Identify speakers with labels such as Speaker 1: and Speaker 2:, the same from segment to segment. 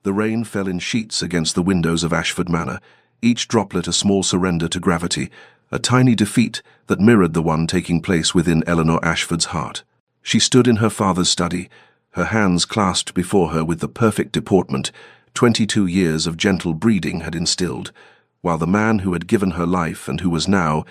Speaker 1: The rain fell in sheets against the windows of Ashford Manor, each droplet a small surrender to gravity, a tiny defeat that mirrored the one taking place within Eleanor Ashford's heart. She stood in her father's study, her hands clasped before her with the perfect deportment 22 years of gentle breeding had instilled, while the man who had given her life and who was now,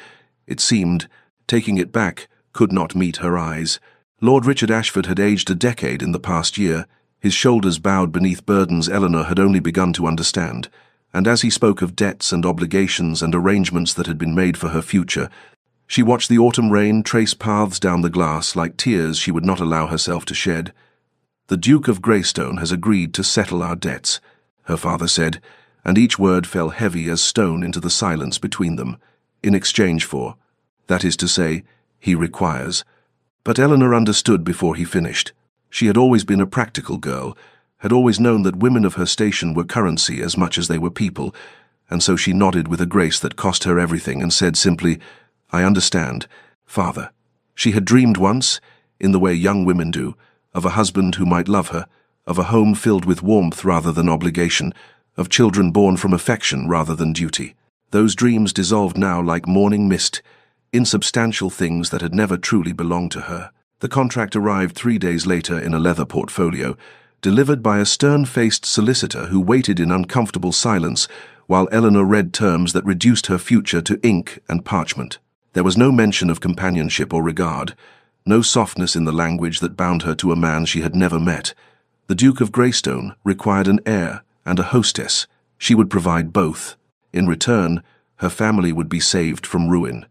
Speaker 1: it seemed, taking it back, could not meet her eyes. Lord Richard Ashford had aged a decade in the past year, his shoulders bowed beneath burdens Eleanor had only begun to understand, and as he spoke of debts and obligations and arrangements that had been made for her future, she watched the autumn rain trace paths down the glass like tears she would not allow herself to shed. "The Duke of Greystone has agreed to settle our debts," her father said, and each word fell heavy as stone into the silence between them, "in exchange for, that is to say, he requires." But Eleanor understood before he finished. She had always been a practical girl, had always known that women of her station were currency as much as they were people, and so she nodded with a grace that cost her everything and said simply, "I understand, Father." She had dreamed once, in the way young women do, of a husband who might love her, of a home filled with warmth rather than obligation, of children born from affection rather than duty. Those dreams dissolved now like morning mist, insubstantial things that had never truly belonged to her. The contract arrived 3 days later in a leather portfolio, delivered by a stern-faced solicitor who waited in uncomfortable silence while Eleanor read terms that reduced her future to ink and parchment. There was no mention of companionship or regard, no softness in the language that bound her to a man she had never met. The Duke of Greystone required an heir and a hostess. She would provide both. In return, her family would be saved from ruin.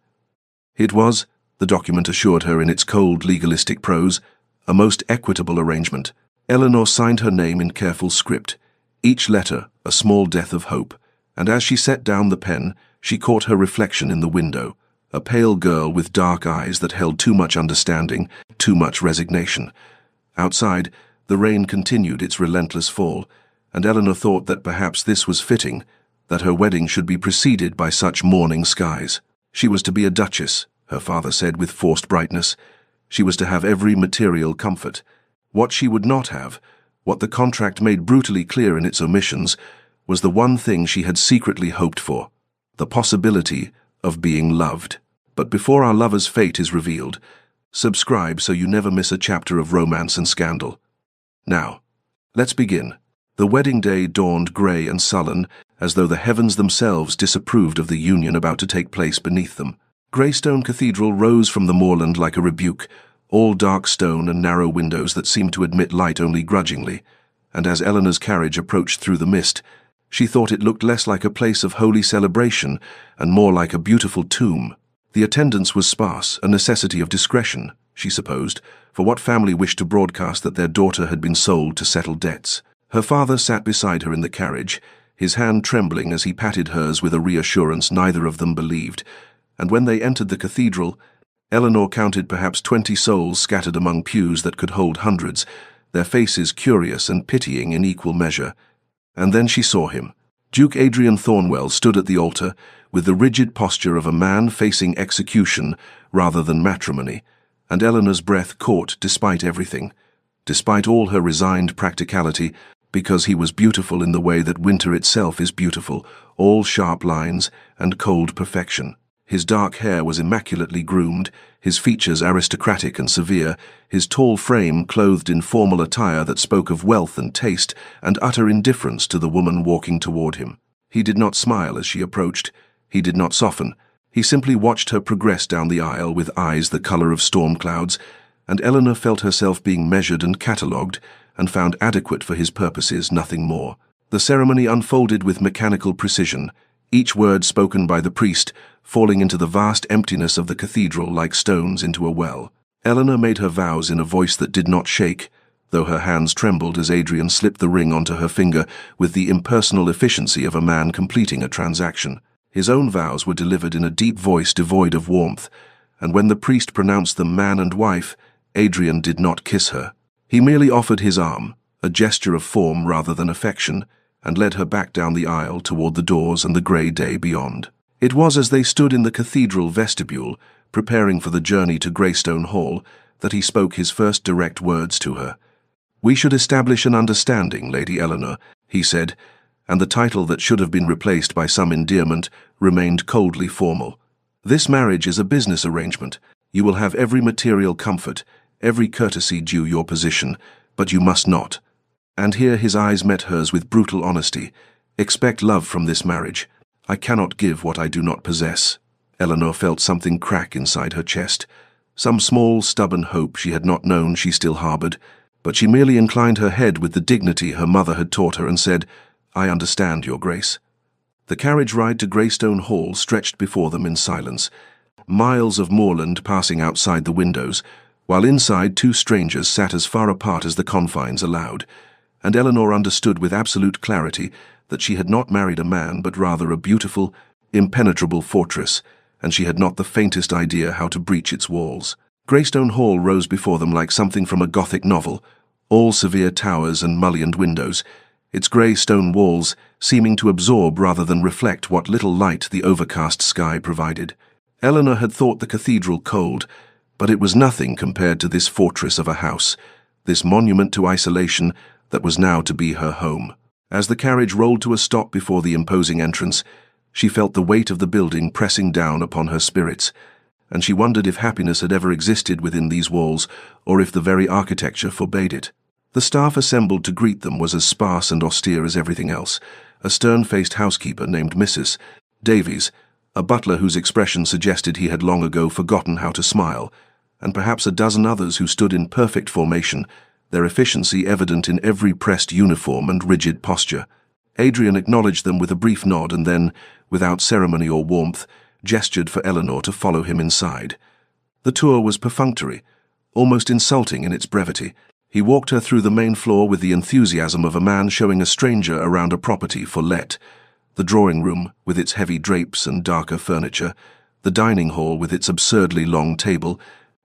Speaker 1: It was, the document assured her in its cold legalistic prose, a most equitable arrangement. Eleanor signed her name in careful script, each letter a small death of hope, and as she set down the pen, she caught her reflection in the window, a pale girl with dark eyes that held too much understanding, too much resignation. Outside, the rain continued its relentless fall, and Eleanor thought that perhaps this was fitting, that her wedding should be preceded by such morning skies. She was to be a duchess, her father said with forced brightness. She was to have every material comfort. What she would not have, what the contract made brutally clear in its omissions, was the one thing she had secretly hoped for, the possibility of being loved. But before our lover's fate is revealed, subscribe so you never miss a chapter of romance and scandal. Now, let's begin. The wedding day dawned grey and sullen, as though the heavens themselves disapproved of the union about to take place beneath them. Greystone Cathedral rose from the moorland like a rebuke, all dark stone and narrow windows that seemed to admit light only grudgingly, and as Eleanor's carriage approached through the mist, she thought it looked less like a place of holy celebration and more like a beautiful tomb. The attendance was sparse, a necessity of discretion, she supposed, for what family wished to broadcast that their daughter had been sold to settle debts? Her father sat beside her in the carriage, his hand trembling as he patted hers with a reassurance neither of them believed, and when they entered the cathedral, Eleanor counted perhaps 20 souls scattered among pews that could hold hundreds, their faces curious and pitying in equal measure. And then she saw him. Duke Adrian Thornwell stood at the altar, with the rigid posture of a man facing execution rather than matrimony, and Eleanor's breath caught despite everything, despite all her resigned practicality, because he was beautiful in the way that winter itself is beautiful, all sharp lines and cold perfection. His dark hair was immaculately groomed, his features aristocratic and severe, his tall frame clothed in formal attire that spoke of wealth and taste and utter indifference to the woman walking toward him. He did not smile as she approached. He did not soften. He simply watched her progress down the aisle with eyes the color of storm clouds, and Eleanor felt herself being measured and catalogued, and found adequate for his purposes, nothing more. The ceremony unfolded with mechanical precision, each word spoken by the priest falling into the vast emptiness of the cathedral like stones into a well. Eleanor made her vows in a voice that did not shake, though her hands trembled as Adrian slipped the ring onto her finger with the impersonal efficiency of a man completing a transaction. His own vows were delivered in a deep voice devoid of warmth, and when the priest pronounced them man and wife, Adrian did not kiss her. He merely offered his arm, a gesture of form rather than affection, and led her back down the aisle toward the doors and the grey day beyond. It was as they stood in the cathedral vestibule, preparing for the journey to Greystone Hall, that he spoke his first direct words to her. "We should establish an understanding, Lady Eleanor," he said, and the title that should have been replaced by some endearment remained coldly formal. "This marriage is a business arrangement. You will have every material comfort, every courtesy due your position, but you must not." And here his eyes met hers with brutal honesty. "Expect love from this marriage. I cannot give what I do not possess." Eleanor felt something crack inside her chest. Some small, stubborn hope she had not known she still harbored, but she merely inclined her head with the dignity her mother had taught her and said, "I understand, Your Grace." The carriage ride to Greystone Hall stretched before them in silence, miles of moorland passing outside the windows, while inside two strangers sat as far apart as the confines allowed, and Eleanor understood with absolute clarity that she had not married a man but rather a beautiful, impenetrable fortress, and she had not the faintest idea how to breach its walls. Greystone Hall rose before them like something from a Gothic novel, all severe towers and mullioned windows, its grey stone walls seeming to absorb rather than reflect what little light the overcast sky provided. Eleanor had thought the cathedral cold, but it was nothing compared to this fortress of a house, this monument to isolation that was now to be her home. As the carriage rolled to a stop before the imposing entrance, she felt the weight of the building pressing down upon her spirits, and she wondered if happiness had ever existed within these walls, or if the very architecture forbade it. The staff assembled to greet them was as sparse and austere as everything else. A stern-faced housekeeper named Mrs. Davies, a butler whose expression suggested he had long ago forgotten how to smile, and perhaps a dozen others who stood in perfect formation, their efficiency evident in every pressed uniform and rigid posture. Adrian acknowledged them with a brief nod and then, without ceremony or warmth, gestured for Eleanor to follow him inside. The tour was perfunctory, almost insulting in its brevity. He walked her through the main floor with the enthusiasm of a man showing a stranger around a property for let. The drawing room, with its heavy drapes and darker furniture, the dining hall with its absurdly long table,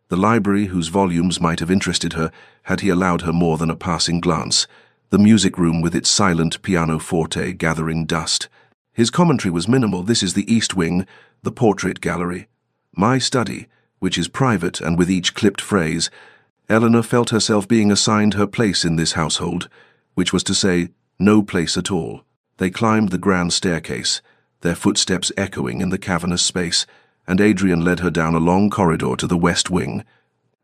Speaker 1: the library whose volumes might have interested her had he allowed her more than a passing glance, the music room with its silent pianoforte gathering dust. His commentary was minimal. "This is the East Wing, the portrait gallery. My study, which is private and with each clipped phrase." Eleanor felt herself being assigned her place in this household, which was to say, no place at all. They climbed the grand staircase, their footsteps echoing in the cavernous space, and Adrian led her down a long corridor to the West Wing.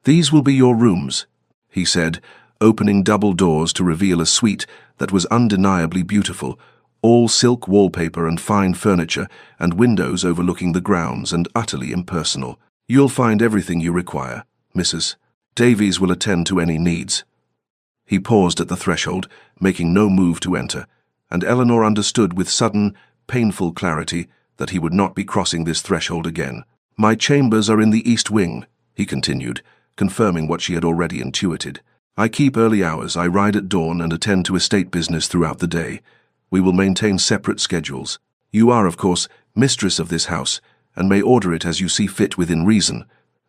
Speaker 1: "These will be your rooms," he said, opening double doors to reveal a suite that was undeniably beautiful, all silk wallpaper and fine furniture, and windows overlooking the grounds and utterly impersonal. "You'll find everything you require, Mrs. Davies will attend to any needs." He paused at the threshold, making no move to enter, and Eleanor understood with sudden, painful clarity that he would not be crossing this threshold again. "My chambers are in the East Wing," he continued, confirming what she had already intuited. "I keep early hours, I ride at dawn and attend to estate business throughout the day. We will maintain separate schedules. You are, of course, mistress of this house, and may order it as you see fit within reason."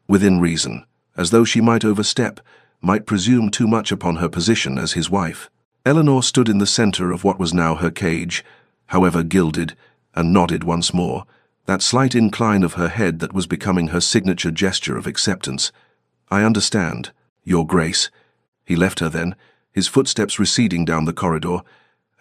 Speaker 1: Within reason, as though she might overstep, might presume too much upon her position as his wife. Eleanor stood in the center of what was now her cage, however gilded, and nodded once more, that slight incline of her head that was becoming her signature gesture of acceptance. "I understand, Your Grace." He left her then, his footsteps receding down the corridor,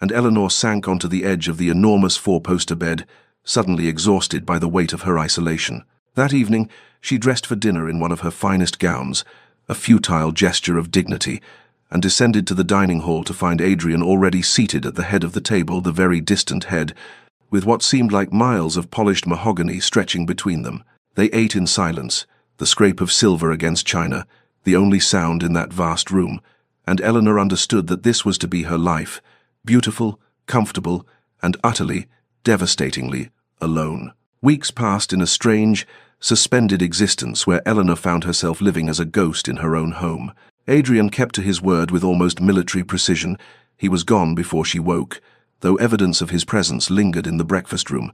Speaker 1: and Eleanor sank onto the edge of the enormous four-poster bed, suddenly exhausted by the weight of her isolation. That evening, she dressed for dinner in one of her finest gowns, a futile gesture of dignity, and descended to the dining hall to find Adrian already seated at the head of the table, the very distant head, with what seemed like miles of polished mahogany stretching between them. They ate in silence, the scrape of silver against china, the only sound in that vast room, and Eleanor understood that this was to be her life, beautiful, comfortable, and utterly, devastatingly alone. Weeks passed in a strange, suspended existence where Eleanor found herself living as a ghost in her own home. Adrian kept to his word with almost military precision. He was gone before she woke, though evidence of his presence lingered in the breakfast room.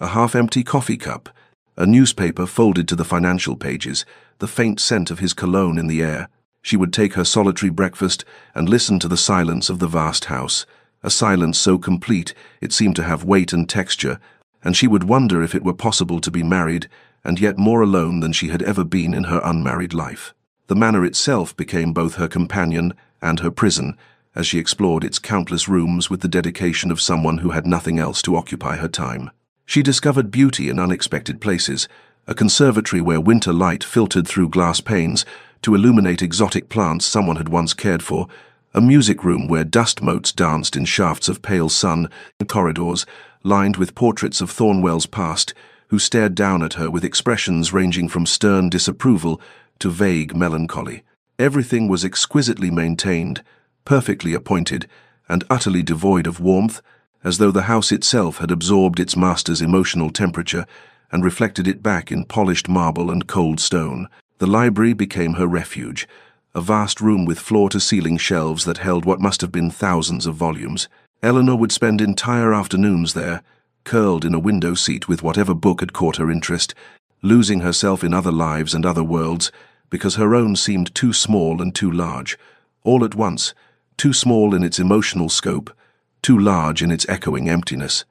Speaker 1: A half-empty coffee cup, a newspaper folded to the financial pages, the faint scent of his cologne in the air. She would take her solitary breakfast and listen to the silence of the vast house, a silence so complete it seemed to have weight and texture, and she would wonder if it were possible to be married and yet more alone than she had ever been in her unmarried life. The manor itself became both her companion and her prison, as she explored its countless rooms with the dedication of someone who had nothing else to occupy her time. She discovered beauty in unexpected places, a conservatory where winter light filtered through glass panes to illuminate exotic plants someone had once cared for, a music room where dust motes danced in shafts of pale sun, corridors lined with portraits of Thornwell's past, who stared down at her with expressions ranging from stern disapproval to vague melancholy. Everything was exquisitely maintained, perfectly appointed, and utterly devoid of warmth, as though the house itself had absorbed its master's emotional temperature and reflected it back in polished marble and cold stone. The library became her refuge, a vast room with floor-to-ceiling shelves that held what must have been thousands of volumes. Eleanor would spend entire afternoons there, curled in a window seat with whatever book had caught her interest, losing herself in other lives and other worlds, because her own seemed too small and too large, all at once, too small in its emotional scope, too large in its echoing emptiness.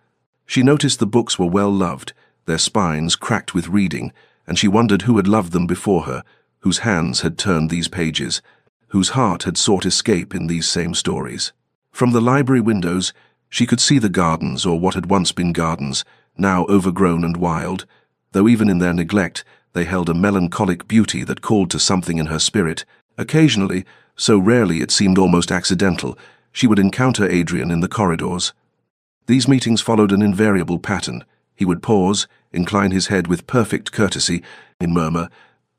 Speaker 1: She noticed the books were well loved, their spines cracked with reading, and she wondered who had loved them before her, whose hands had turned these pages, whose heart had sought escape in these same stories. From the library windows, she could see the gardens, or what had once been gardens, now overgrown and wild, though even in their neglect they held a melancholic beauty that called to something in her spirit. Occasionally, so rarely it seemed almost accidental, she would encounter Adrian in the corridors. These meetings followed an invariable pattern. He would pause, incline his head with perfect courtesy, and murmur,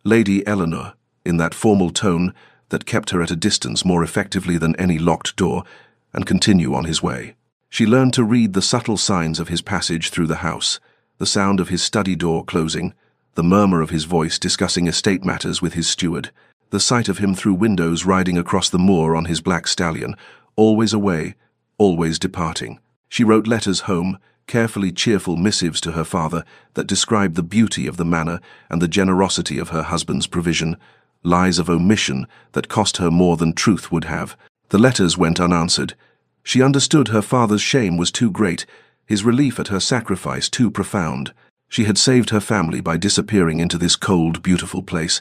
Speaker 1: "Lady Eleanor," in that formal tone that kept her at a distance more effectively than any locked door, and continue on his way. She learned to read the subtle signs of his passage through the house, the sound of his study door closing, the murmur of his voice discussing estate matters with his steward, the sight of him through windows riding across the moor on his black stallion, always away, always departing. She wrote letters home, carefully cheerful missives to her father that described the beauty of the manor and the generosity of her husband's provision, lies of omission that cost her more than truth would have. The letters went unanswered. She understood her father's shame was too great, his relief at her sacrifice too profound. She had saved her family by disappearing into this cold, beautiful place,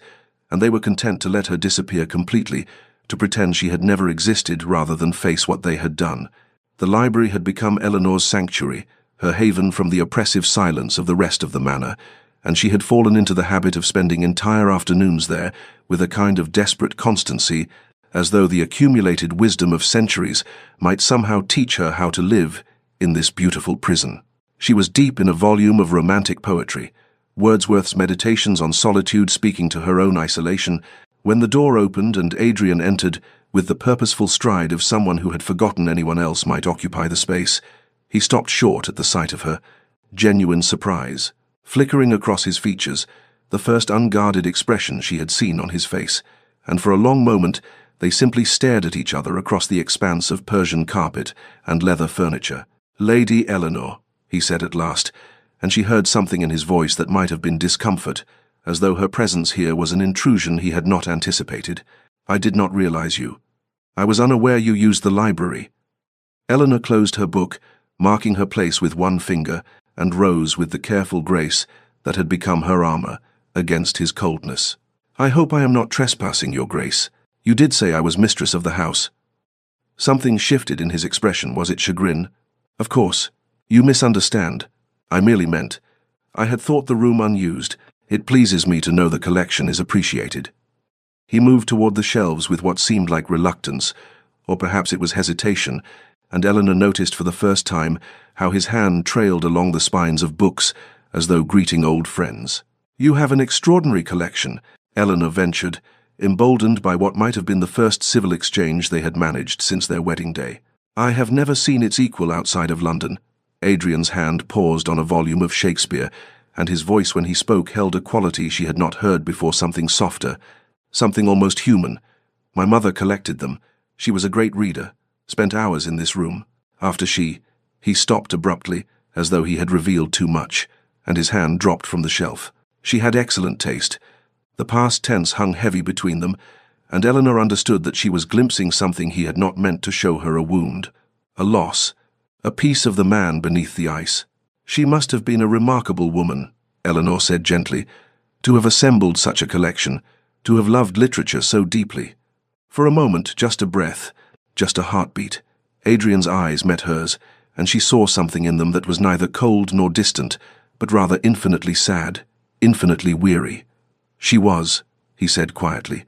Speaker 1: and they were content to let her disappear completely, to pretend she had never existed rather than face what they had done. The library had become Eleanor's sanctuary, her haven from the oppressive silence of the rest of the manor, and she had fallen into the habit of spending entire afternoons there with a kind of desperate constancy, as though the accumulated wisdom of centuries might somehow teach her how to live in this beautiful prison. She was deep in a volume of romantic poetry, Wordsworth's Meditations on Solitude speaking to her own isolation, when the door opened and Adrian entered with the purposeful stride of someone who had forgotten anyone else might occupy the space. He stopped short at the sight of her, genuine surprise, flickering across his features, the first unguarded expression she had seen on his face, and for a long moment they simply stared at each other across the expanse of Persian carpet and leather furniture. "Lady Eleanor," he said at last, and she heard something in his voice that might have been discomfort, as though her presence here was an intrusion he had not anticipated. "I did not realize you. I was unaware you used the library." Eleanor closed her book, marking her place with one finger, and rose with the careful grace that had become her armor against his coldness. "I hope I am not trespassing, Your Grace. You did say I was mistress of the house." Something shifted in his expression. Was it chagrin? "Of course. You misunderstand. I merely meant, I had thought the room unused. It pleases me to know the collection is appreciated." He moved toward the shelves with what seemed like reluctance, or perhaps it was hesitation, and Eleanor noticed for the first time how his hand trailed along the spines of books as though greeting old friends. "You have an extraordinary collection," Eleanor ventured, emboldened by what might have been the first civil exchange they had managed since their wedding day. "I have never seen its equal outside of London." Adrian's hand paused on a volume of Shakespeare, and his voice when he spoke held a quality she had not heard before, something softer, something almost human. "My mother collected them. She was a great reader, spent hours in this room. After he stopped abruptly, as though he had revealed too much, and his hand dropped from the shelf. She had excellent taste. The past tense hung heavy between them, and Eleanor understood that she was glimpsing something he had not meant to show her: a wound, a loss, a piece of the man beneath the ice. "She must have been a remarkable woman," Eleanor said gently, "to have assembled such a collection, to have loved literature so deeply." For a moment, just a breath, just a heartbeat. Adrian's eyes met hers, and she saw something in them that was neither cold nor distant, but rather infinitely sad, infinitely weary. "She was," he said quietly.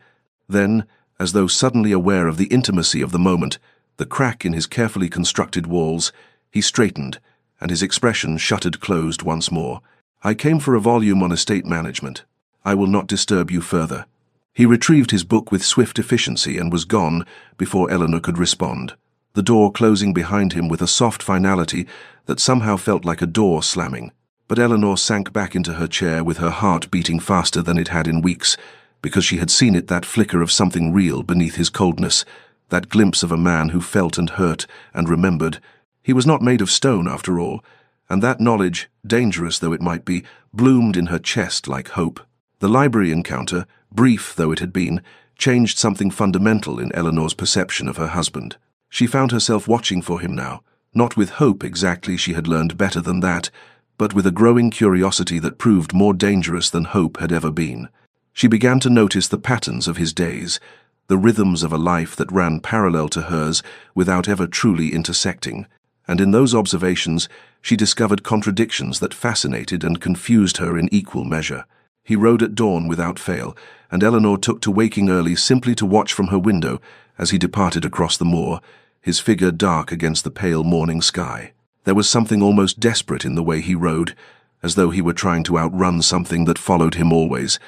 Speaker 1: Then, as though suddenly aware of the intimacy of the moment, the crack in his carefully constructed walls, he straightened, and his expression shuttered closed once more. "I came for a volume on estate management. I will not disturb you further." He retrieved his book with swift efficiency and was gone before Eleanor could respond, the door closing behind him with a soft finality that somehow felt like a door slamming. But Eleanor sank back into her chair with her heart beating faster than it had in weeks, because she had seen that flicker of something real beneath his coldness, that glimpse of a man who felt and hurt and remembered. He was not made of stone, after all, and that knowledge, dangerous though it might be, bloomed in her chest like hope. The library encounter, brief though it had been, changed something fundamental in Eleanor's perception of her husband. She found herself watching for him now, not with hope exactly, she had learned better than that, but with a growing curiosity that proved more dangerous than hope had ever been. She began to notice the patterns of his days, the rhythms of a life that ran parallel to hers without ever truly intersecting, and in those observations she discovered contradictions that fascinated and confused her in equal measure. He rode at dawn without fail, and Eleanor took to waking early simply to watch from her window as he departed across the moor, his figure dark against the pale morning sky. There was something almost desperate in the way he rode, as though he were trying to outrun something that followed him always,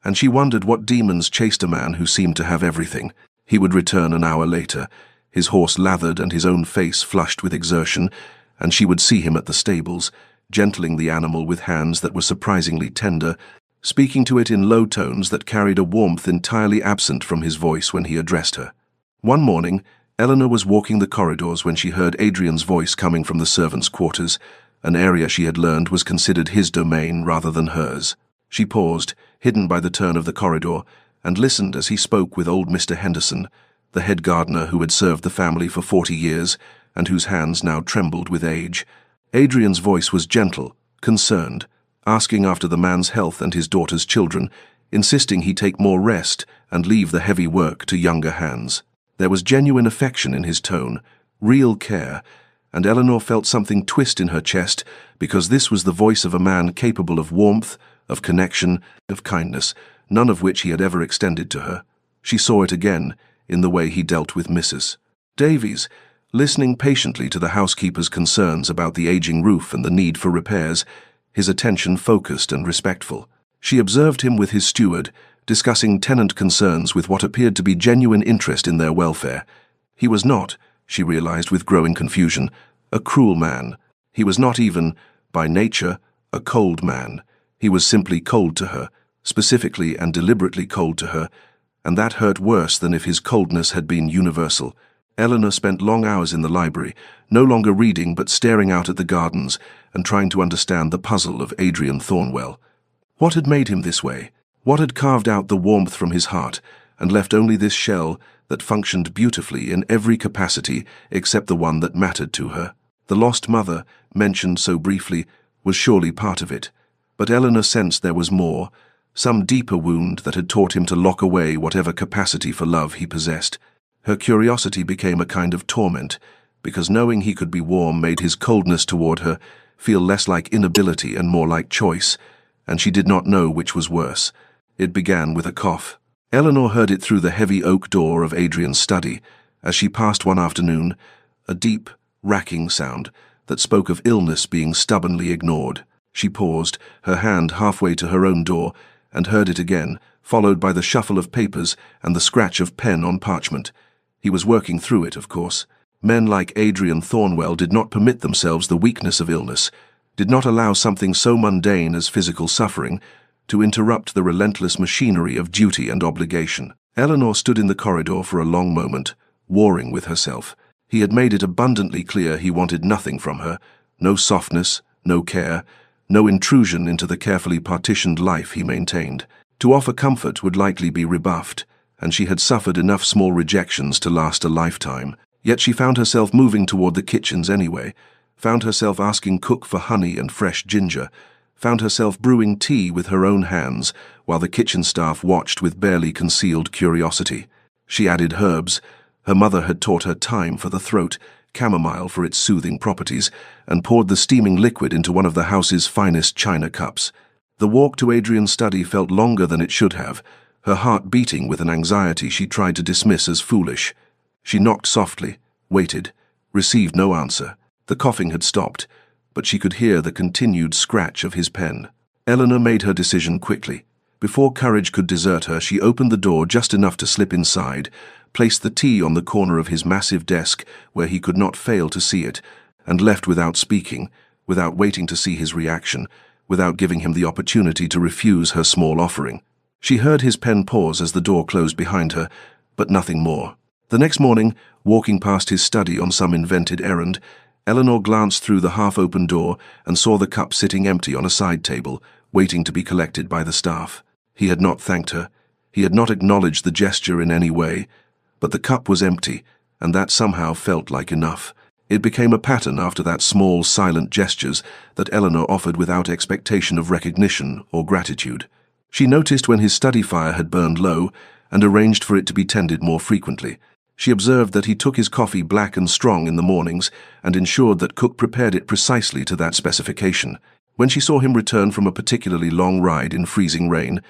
Speaker 1: and she wondered what demons chased a man who seemed to have everything. He would return an hour later, his horse lathered and his own face flushed with exertion, and she would see him at the stables, gentling the animal with hands that were surprisingly tender, speaking to it in low tones that carried a warmth entirely absent from his voice when he addressed her. One morning, Eleanor was walking the corridors when she heard Adrian's voice coming from the servants' quarters, an area she had learned was considered his domain rather than hers. She paused, hidden by the turn of the corridor, and listened as he spoke with old Mr. Henderson, the head gardener who had served the family for 40 years and whose hands now trembled with age. Adrian's voice was gentle, concerned, asking after the man's health and his daughter's children, insisting he take more rest and leave the heavy work to younger hands. There was genuine affection in his tone, real care, and Eleanor felt something twist in her chest because this was the voice of a man capable of warmth, of connection, of kindness, none of which he had ever extended to her. She saw it again in the way he dealt with Mrs. Davies, listening patiently to the housekeeper's concerns about the aging roof and the need for repairs, his attention focused and respectful. She observed him with his steward, discussing tenant concerns with what appeared to be genuine interest in their welfare. He was not, she realized with growing confusion, a cruel man. He was not even, by nature, a cold man. He was simply cold to her, specifically and deliberately cold to her, and that hurt worse than if his coldness had been universal. Eleanor spent long hours in the library, no longer reading but staring out at the gardens and trying to understand the puzzle of Adrian Thornwell. What had made him this way? What had carved out the warmth from his heart and left only this shell that functioned beautifully in every capacity except the one that mattered to her? The lost mother, mentioned so briefly, was surely part of it, but Eleanor sensed there was more, some deeper wound that had taught him to lock away whatever capacity for love he possessed. Her curiosity became a kind of torment, because knowing he could be warm made his coldness toward her feel less like inability and more like choice, and she did not know which was worse. It began with a cough. Eleanor heard it through the heavy oak door of Adrian's study, as she passed one afternoon, a deep, racking sound that spoke of illness being stubbornly ignored. She paused, her hand halfway to her own door, and heard it again, followed by the shuffle of papers and the scratch of pen on parchment. He was working through it, of course. Men like Adrian Thornwell did not permit themselves the weakness of illness, did not allow something so mundane as physical suffering to interrupt the relentless machinery of duty and obligation. Eleanor stood in the corridor for a long moment, warring with herself. He had made it abundantly clear he wanted nothing from her, no softness, no care, no intrusion into the carefully partitioned life he maintained. To offer comfort would likely be rebuffed, and she had suffered enough small rejections to last a lifetime. Yet she found herself moving toward the kitchens anyway, found herself asking cook for honey and fresh ginger, found herself brewing tea with her own hands while the kitchen staff watched with barely concealed curiosity. She added herbs, Her mother had taught her thyme for the throat, chamomile for its soothing properties, and poured the steaming liquid into one of the house's finest china cups. The walk to Adrian's study felt longer than it should have, her heart beating with an anxiety she tried to dismiss as foolish. She knocked softly, waited, received no answer. The coughing had stopped, but she could hear the continued scratch of his pen. Eleanor made her decision quickly. Before courage could desert her, she opened the door just enough to slip inside, placed the tea on the corner of his massive desk where he could not fail to see it, and left without speaking, without waiting to see his reaction, without giving him the opportunity to refuse her small offering. She heard his pen pause as the door closed behind her, but nothing more. The next morning, walking past his study on some invented errand, Eleanor glanced through the half-open door and saw the cup sitting empty on a side table, waiting to be collected by the staff. He had not thanked her. He had not acknowledged the gesture in any way, but the cup was empty, and that somehow felt like enough. It became a pattern after that small, silent gestures that Eleanor offered without expectation of recognition or gratitude. She noticed when his study fire had burned low and arranged for it to be tended more frequently. She observed that he took his coffee black and strong in the mornings and ensured that Cook prepared it precisely to that specification. When she saw him return from a particularly long ride in freezing rain,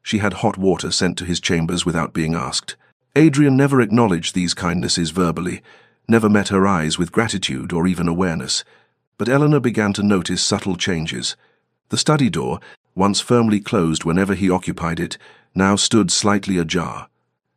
Speaker 1: she had hot water sent to his chambers without being asked. Adrian never acknowledged these kindnesses verbally, never met her eyes with gratitude or even awareness. But Eleanor began to notice subtle changes. The study door, once firmly closed whenever he occupied it, now stood slightly ajar.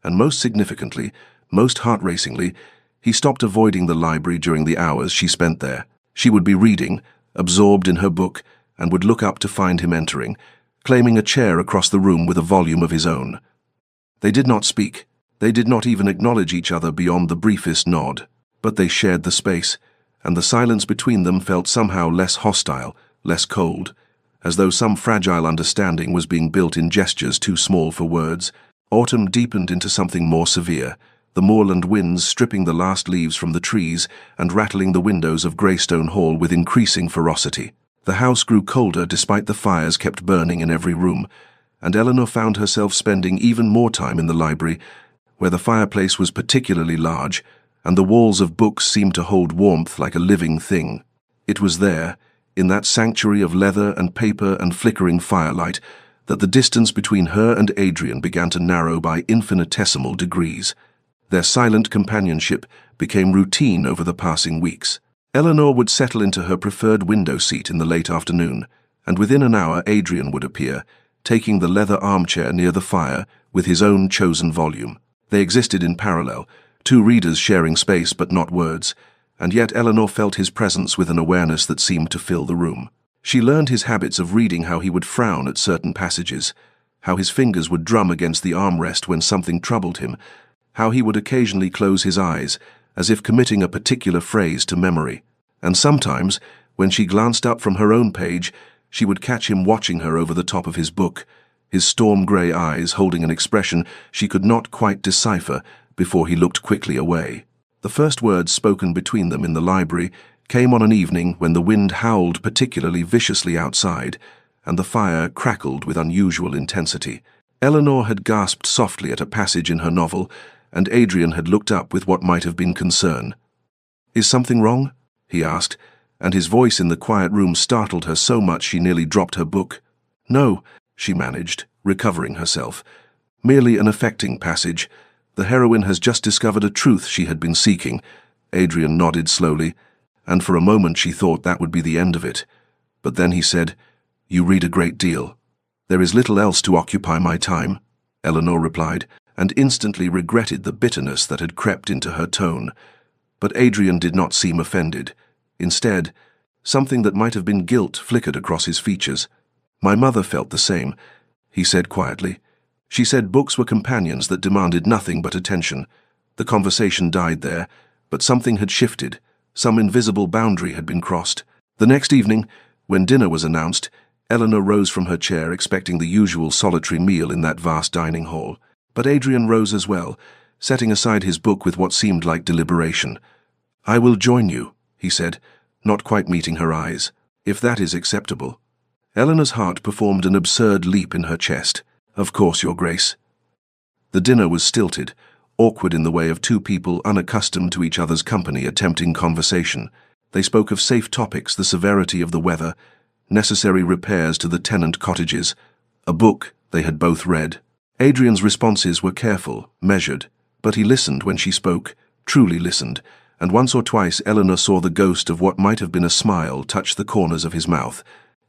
Speaker 1: And most significantly, most heart-racingly, he stopped avoiding the library during the hours she spent there. She would be reading, absorbed in her book, and would look up to find him entering, claiming a chair across the room with a volume of his own. They did not speak. They did not even acknowledge each other beyond the briefest nod. But they shared the space, and the silence between them felt somehow less hostile, less cold, as though some fragile understanding was being built in gestures too small for words. Autumn deepened into something more severe, the moorland winds stripping the last leaves from the trees and rattling the windows of Greystone Hall with increasing ferocity. The house grew colder despite the fires kept burning in every room, and Eleanor found herself spending even more time in the library, where the fireplace was particularly large, and the walls of books seemed to hold warmth like a living thing. It was there, in that sanctuary of leather and paper and flickering firelight, that the distance between her and Adrian began to narrow by infinitesimal degrees. Their silent companionship became routine over the passing weeks. Eleanor would settle into her preferred window seat in the late afternoon, and within an hour Adrian would appear, taking the leather armchair near the fire with his own chosen volume. They existed in parallel, two readers sharing space but not words, and yet Eleanor felt his presence with an awareness that seemed to fill the room. She learned his habits of reading, how he would frown at certain passages, how his fingers would drum against the armrest when something troubled him, how he would occasionally close his eyes, as if committing a particular phrase to memory. And sometimes, when she glanced up from her own page, she would catch him watching her over the top of his book, his storm-grey eyes holding an expression she could not quite decipher before he looked quickly away. The first words spoken between them in the library came on an evening when the wind howled particularly viciously outside, and the fire crackled with unusual intensity. Eleanor had gasped softly at a passage in her novel, and Adrian had looked up with what might have been concern. "Is something wrong?" he asked, and his voice in the quiet room startled her so much she nearly dropped her book. "No," she managed, recovering herself. "Merely an affecting passage. The heroine has just discovered a truth she had been seeking." Adrian nodded slowly, and for a moment she thought that would be the end of it. But then he said, "You read a great deal." "There is little else to occupy my time," Eleanor replied, and instantly regretted the bitterness that had crept into her tone. But Adrian did not seem offended. Instead, something that might have been guilt flickered across his features. "My mother felt the same," he said quietly. "She said books were companions that demanded nothing but attention." The conversation died there, but something had shifted. Some invisible boundary had been crossed. The next evening, when dinner was announced, Eleanor rose from her chair expecting the usual solitary meal in that vast dining hall. But Adrian rose as well, setting aside his book with what seemed like deliberation. "I will join you," he said, not quite meeting her eyes, "if that is acceptable." Eleanor's heart performed an absurd leap in her chest. "Of course, Your Grace." The dinner was stilted, awkward in the way of two people unaccustomed to each other's company attempting conversation. They spoke of safe topics, the severity of the weather, necessary repairs to the tenant cottages, a book they had both read. Adrian's responses were careful, measured, but he listened when she spoke, truly listened, and once or twice Eleanor saw the ghost of what might have been a smile touch the corners of his mouth.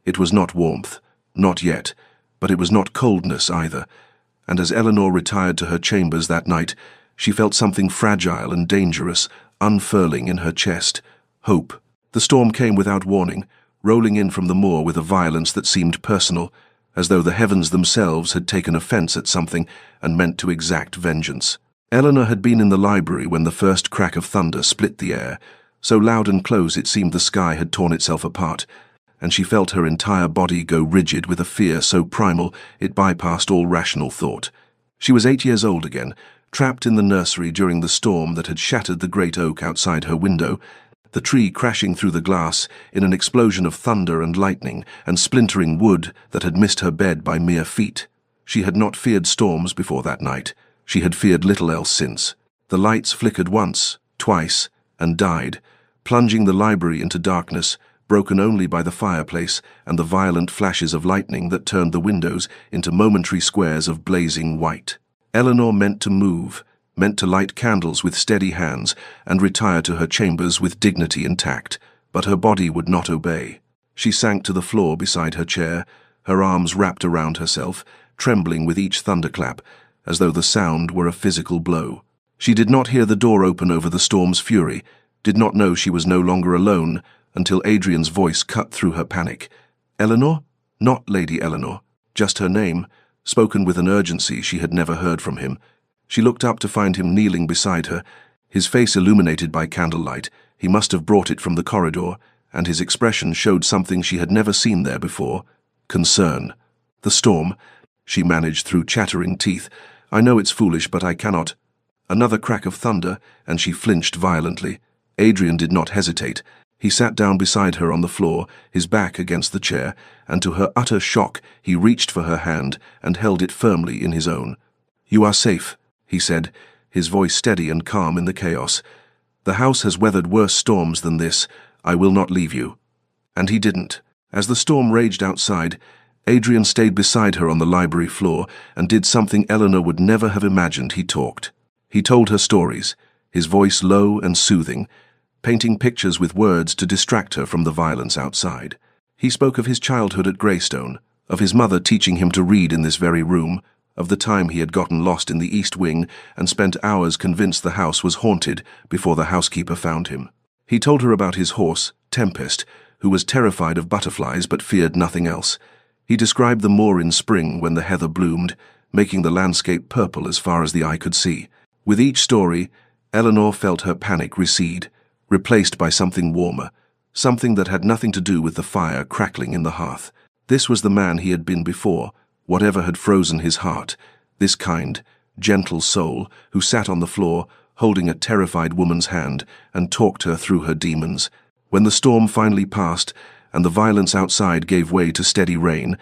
Speaker 1: It was not warmth, not yet, but it was not coldness either, and as Eleanor retired to her chambers that night, she felt something fragile and dangerous unfurling in her chest. Hope. The storm came without warning, rolling in from the moor with a violence that seemed personal, as though the heavens themselves had taken offense at something and meant to exact vengeance. Eleanor had been in the library when the first crack of thunder split the air, so loud and close it seemed the sky had torn itself apart, and she felt her entire body go rigid with a fear so primal it bypassed all rational thought. She was 8 years old again, trapped in the nursery during the storm that had shattered the great oak outside her window, the tree crashing through the glass in an explosion of thunder and lightning and splintering wood that had missed her bed by mere feet. She had not feared storms before that night. She had feared little else since. The lights flickered once, twice, and died, plunging the library into darkness, broken only by the fireplace and the violent flashes of lightning that turned the windows into momentary squares of blazing white. Eleanor meant to move, meant to light candles with steady hands and retire to her chambers with dignity intact, but her body would not obey. She sank to the floor beside her chair, her arms wrapped around herself, trembling with each thunderclap, as though the sound were a physical blow. She did not hear the door open over the storm's fury, did not know she was no longer alone, until Adrian's voice cut through her panic. Eleanor? Not Lady Eleanor, just her name, spoken with an urgency she had never heard from him. She looked up to find him kneeling beside her, his face illuminated by candlelight. He must have brought it from the corridor, and his expression showed something she had never seen there before. Concern. The storm, she managed through chattering teeth. I know it's foolish, but I cannot. Another crack of thunder, and she flinched violently. Adrian did not hesitate. He sat down beside her on the floor, his back against the chair, and to her utter shock he reached for her hand and held it firmly in his own. "You are safe," he said, his voice steady and calm in the chaos. "The house has weathered worse storms than this. I will not leave you." And he didn't. As the storm raged outside, Adrian stayed beside her on the library floor and did something Eleanor would never have imagined. He talked. He told her stories, his voice low and soothing, painting pictures with words to distract her from the violence outside. He spoke of his childhood at Greystone, of his mother teaching him to read in this very room, of the time he had gotten lost in the East Wing and spent hours convinced the house was haunted before the housekeeper found him. He told her about his horse, Tempest, who was terrified of butterflies but feared nothing else. He described the moor in spring when the heather bloomed, making the landscape purple as far as the eye could see. With each story, Eleanor felt her panic recede, replaced by something warmer, something that had nothing to do with the fire crackling in the hearth. This was the man he had been before, whatever had frozen his heart, this kind, gentle soul who sat on the floor, holding a terrified woman's hand and talked her through her demons. When the storm finally passed and the violence outside gave way to steady rain,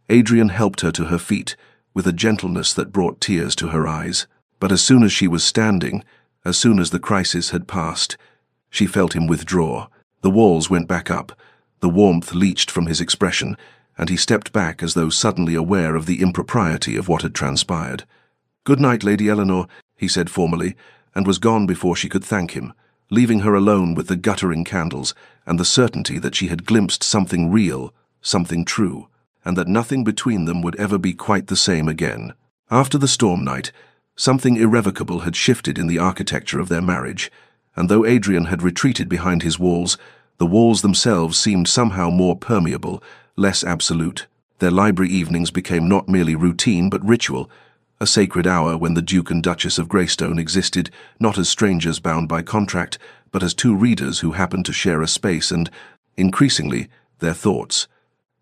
Speaker 1: Adrian helped her to her feet with a gentleness that brought tears to her eyes. But as soon as she was standing, as soon as the crisis had passed, she felt him withdraw. The walls went back up, the warmth leached from his expression, and he stepped back as though suddenly aware of the impropriety of what had transpired. "Good night, Lady Eleanor," he said formally, and was gone before she could thank him, leaving her alone with the guttering candles and the certainty that she had glimpsed something real, something true, and that nothing between them would ever be quite the same again. After the storm night, something irrevocable had shifted in the architecture of their marriage, and though Adrian had retreated behind his walls, the walls themselves seemed somehow more permeable, less absolute. Their library evenings became not merely routine but ritual, a sacred hour when the Duke and Duchess of Greystone existed not as strangers bound by contract, but as two readers who happened to share a space and, increasingly, their thoughts.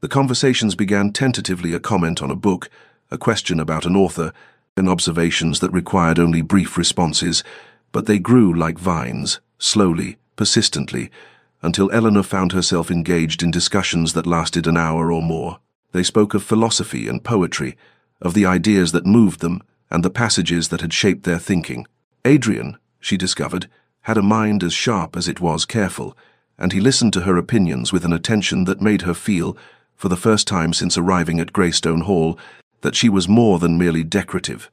Speaker 1: The conversations began tentatively, a comment on a book, a question about an author, and observations that required only brief responses, but they grew like vines, slowly, persistently, until Eleanor found herself engaged in discussions that lasted an hour or more. They spoke of philosophy and poetry, of the ideas that moved them and the passages that had shaped their thinking. Adrian, she discovered, had a mind as sharp as it was careful, and he listened to her opinions with an attention that made her feel, for the first time since arriving at Greystone Hall, that she was more than merely decorative.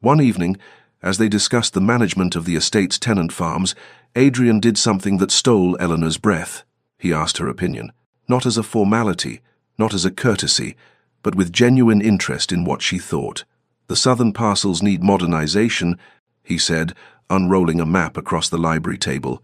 Speaker 1: One evening, as they discussed the management of the estate's tenant farms, Adrian did something that stole Eleanor's breath. He asked her opinion, not as a formality, not as a courtesy, but with genuine interest in what she thought. "The southern parcels need modernization," he said, unrolling a map across the library table.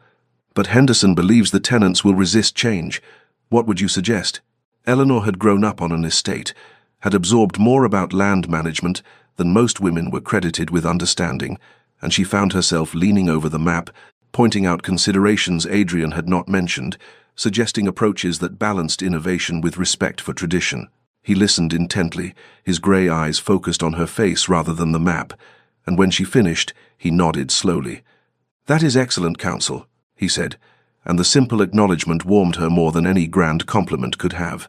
Speaker 1: "But Henderson believes the tenants will resist change. What would you suggest?" Eleanor had grown up on an estate, had absorbed more about land management than most women were credited with understanding, and she found herself leaning over the map, pointing out considerations Adrian had not mentioned, suggesting approaches that balanced innovation with respect for tradition. He listened intently, his grey eyes focused on her face rather than the map, and when she finished, he nodded slowly. "That is excellent counsel," he said, and the simple acknowledgement warmed her more than any grand compliment could have.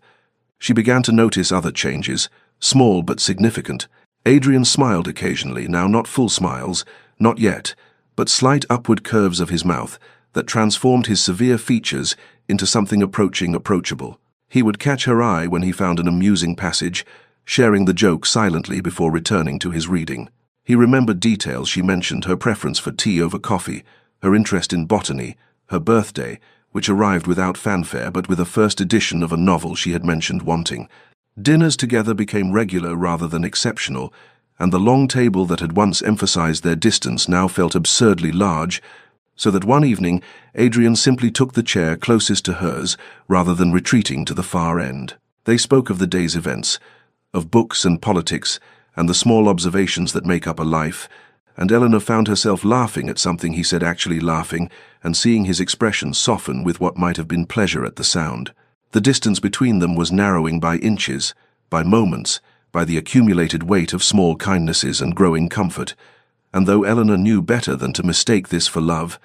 Speaker 1: She began to notice other changes, small but significant. Adrian smiled occasionally, now not full smiles, not yet, but slight upward curves of his mouth that transformed his severe features into something approaching approachable. He would catch her eye when he found an amusing passage, sharing the joke silently before returning to his reading. He remembered details she mentioned: her preference for tea over coffee, her interest in botany, her birthday, which arrived without fanfare but with a first edition of a novel she had mentioned wanting. Dinners together became regular rather than exceptional, and the long table that had once emphasized their distance now felt absurdly large, so that one evening Adrian simply took the chair closest to hers rather than retreating to the far end. They spoke of the day's events, of books and politics, and the small observations that make up a life, and Eleanor found herself laughing at something he said, actually laughing, and seeing his expression soften with what might have been pleasure at the sound. The distance between them was narrowing by inches, by moments, by the accumulated weight of small kindnesses and growing comfort, and though Eleanor knew better than to mistake this for love,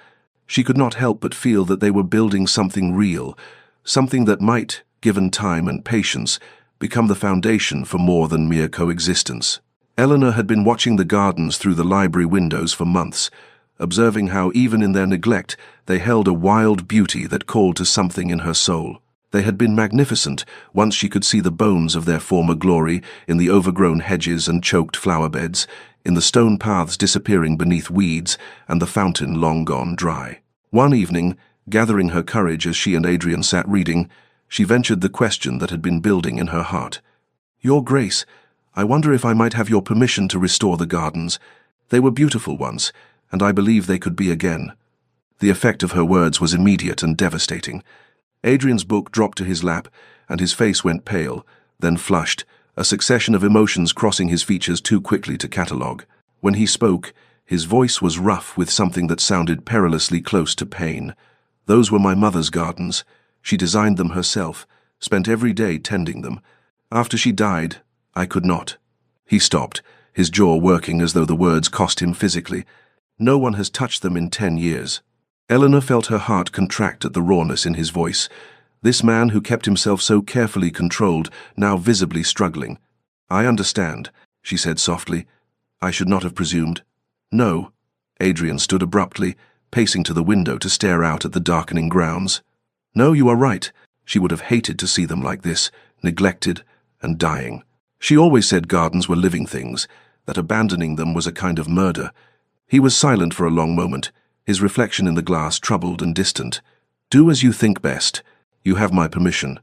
Speaker 1: she could not help but feel that they were building something real, something that might, given time and patience, become the foundation for more than mere coexistence. Eleanor had been watching the gardens through the library windows for months, observing how even in their neglect they held a wild beauty that called to something in her soul. They had been magnificent once she could see the bones of their former glory in the overgrown hedges and choked flower beds, in the stone paths disappearing beneath weeds and the fountain long gone dry. One evening, gathering her courage as she and Adrian sat reading, she ventured the question that had been building in her heart. "Your Grace, I wonder if I might have your permission to restore the gardens. They were beautiful once, and I believe they could be again." The effect of her words was immediate and devastating. Adrian's book dropped to his lap, and his face went pale, then flushed, a succession of emotions crossing his features too quickly to catalogue. When he spoke, his voice was rough with something that sounded perilously close to pain. "Those were my mother's gardens. She designed them herself, spent every day tending them. After she died, I could not." He stopped, his jaw working as though the words cost him physically. "No one has touched them in 10 years. Eleanor felt her heart contract at the rawness in his voice. This man who kept himself so carefully controlled, now visibly struggling. "I understand," she said softly. "I should not have presumed." "No." Adrian stood abruptly, pacing to the window to stare out at the darkening grounds. "No, you are right. She would have hated to see them like this, neglected and dying. She always said gardens were living things, that abandoning them was a kind of murder." He was silent for a long moment, his reflection in the glass troubled and distant. "Do as you think best. You have my permission."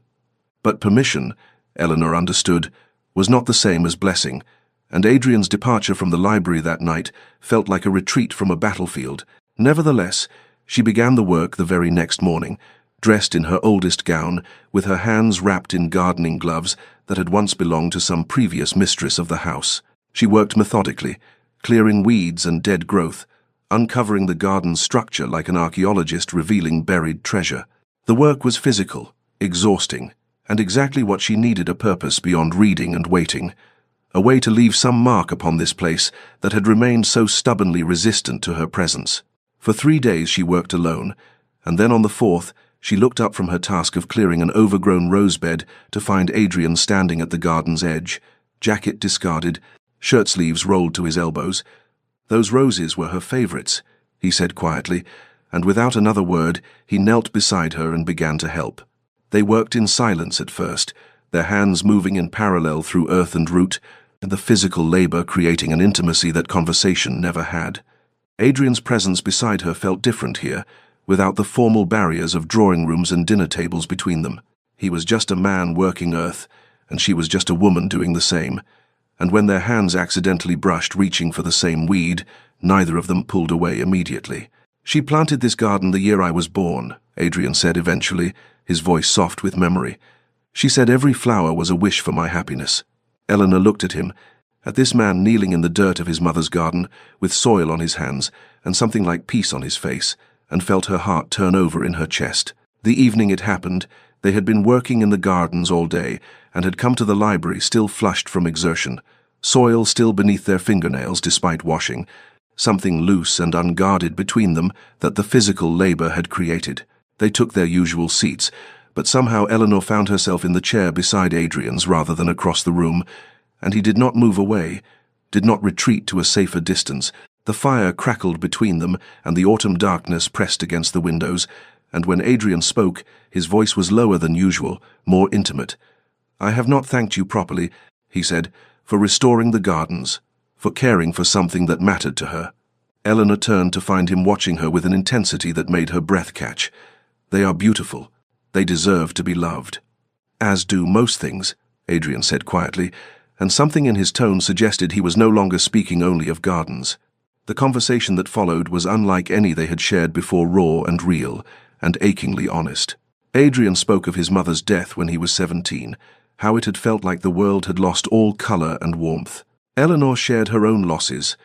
Speaker 1: But permission, Eleanor understood, was not the same as blessing, and Adrian's departure from the library that night felt like a retreat from a battlefield. Nevertheless, she began the work the very next morning, dressed in her oldest gown, with her hands wrapped in gardening gloves that had once belonged to some previous mistress of the house. She worked methodically, clearing weeds and dead growth, uncovering the garden's structure like an archaeologist revealing buried treasure. The work was physical, exhausting, and exactly what she needed: a purpose beyond reading and waiting, a way to leave some mark upon this place that had remained so stubbornly resistant to her presence. For 3 days she worked alone, and then on the 4th, she looked up from her task of clearing an overgrown rosebed to find Adrian standing at the garden's edge, jacket discarded, shirt sleeves rolled to his elbows. Those roses were her favorites. he said quietly, and without another word, he knelt beside her and began to help. They worked in silence at first, their hands moving in parallel through earth and root, and the physical labor creating an intimacy that conversation never had. Adrian's presence beside her felt different here, without the formal barriers of drawing rooms and dinner tables between them. He was just a man working earth, and she was just a woman doing the same. And when their hands accidentally brushed reaching for the same weed, neither of them pulled away immediately. "She planted this garden the year I was born," Adrian said eventually, his voice soft with memory. "She said every flower was a wish for my happiness." Eleanor looked at him, at this man kneeling in the dirt of his mother's garden, with soil on his hands and something like peace on his face, and felt her heart turn over in her chest. The evening it happened, they had been working in the gardens all day and had come to the library still flushed from exertion, soil still beneath their fingernails despite washing, something loose and unguarded between them that the physical labor had created. They took their usual seats, but somehow Eleanor found herself in the chair beside Adrian's rather than across the room, and he did not move away, did not retreat to a safer distance. The fire crackled between them, and the autumn darkness pressed against the windows, and when Adrian spoke, his voice was lower than usual, more intimate. "I have not thanked you properly," he said, "for restoring the gardens, for caring for something that mattered to her." Eleanor turned to find him watching her with an intensity that made her breath catch. "They are beautiful. They deserve to be loved." "As do most things," Adrian said quietly, and something in his tone suggested he was no longer speaking only of gardens. The conversation that followed was unlike any they had shared before, raw and real, and achingly honest. Adrian spoke of his mother's death when he was 17, how it had felt like the world had lost all color and warmth. Eleanor shared her own losses,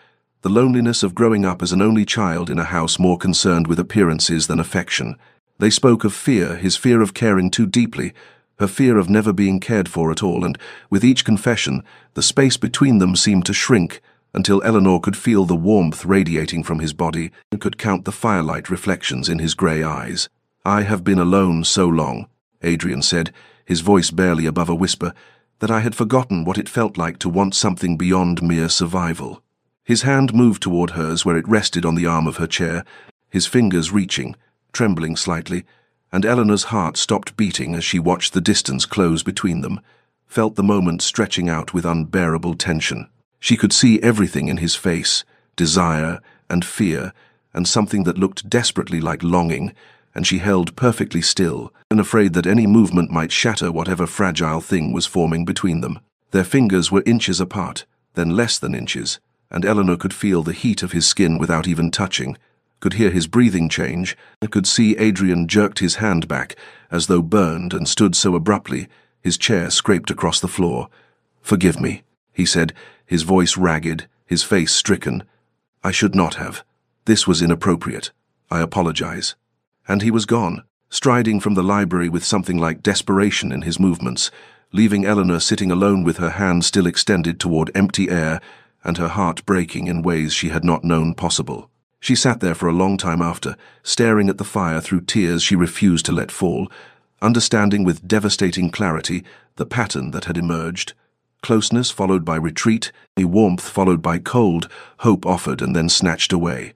Speaker 1: the loneliness of growing up as an only child in a house more concerned with appearances than affection. They spoke of fear, his fear of caring too deeply, her fear of never being cared for at all, and with each confession, the space between them seemed to shrink until Eleanor could feel the warmth radiating from his body and could count the firelight reflections in his grey eyes. "I have been alone so long," Adrian said, his voice barely above a whisper, "that I had forgotten what it felt like to want something beyond mere survival." His hand moved toward hers where it rested on the arm of her chair, his fingers reaching, trembling slightly, and Eleanor's heart stopped beating as she watched the distance close between them, felt the moment stretching out with unbearable tension. She could see everything in his face, desire and fear, and something that looked desperately like longing, and she held perfectly still, and afraid that any movement might shatter whatever fragile thing was forming between them. Their fingers were inches apart, then less than inches, and Eleanor could feel the heat of his skin without even touching, could hear his breathing change, and could see Adrian jerked his hand back, as though burned, and stood so abruptly, his chair scraped across the floor. "Forgive me," he said, his voice ragged, his face stricken. "I should not have. This was inappropriate. I apologize." And he was gone, striding from the library with something like desperation in his movements, leaving Eleanor sitting alone with her hand still extended toward empty air and her heart breaking in ways she had not known possible. She sat there for a long time after, staring at the fire through tears she refused to let fall, understanding with devastating clarity the pattern that had emerged. Closeness followed by retreat, a warmth followed by cold, hope offered and then snatched away.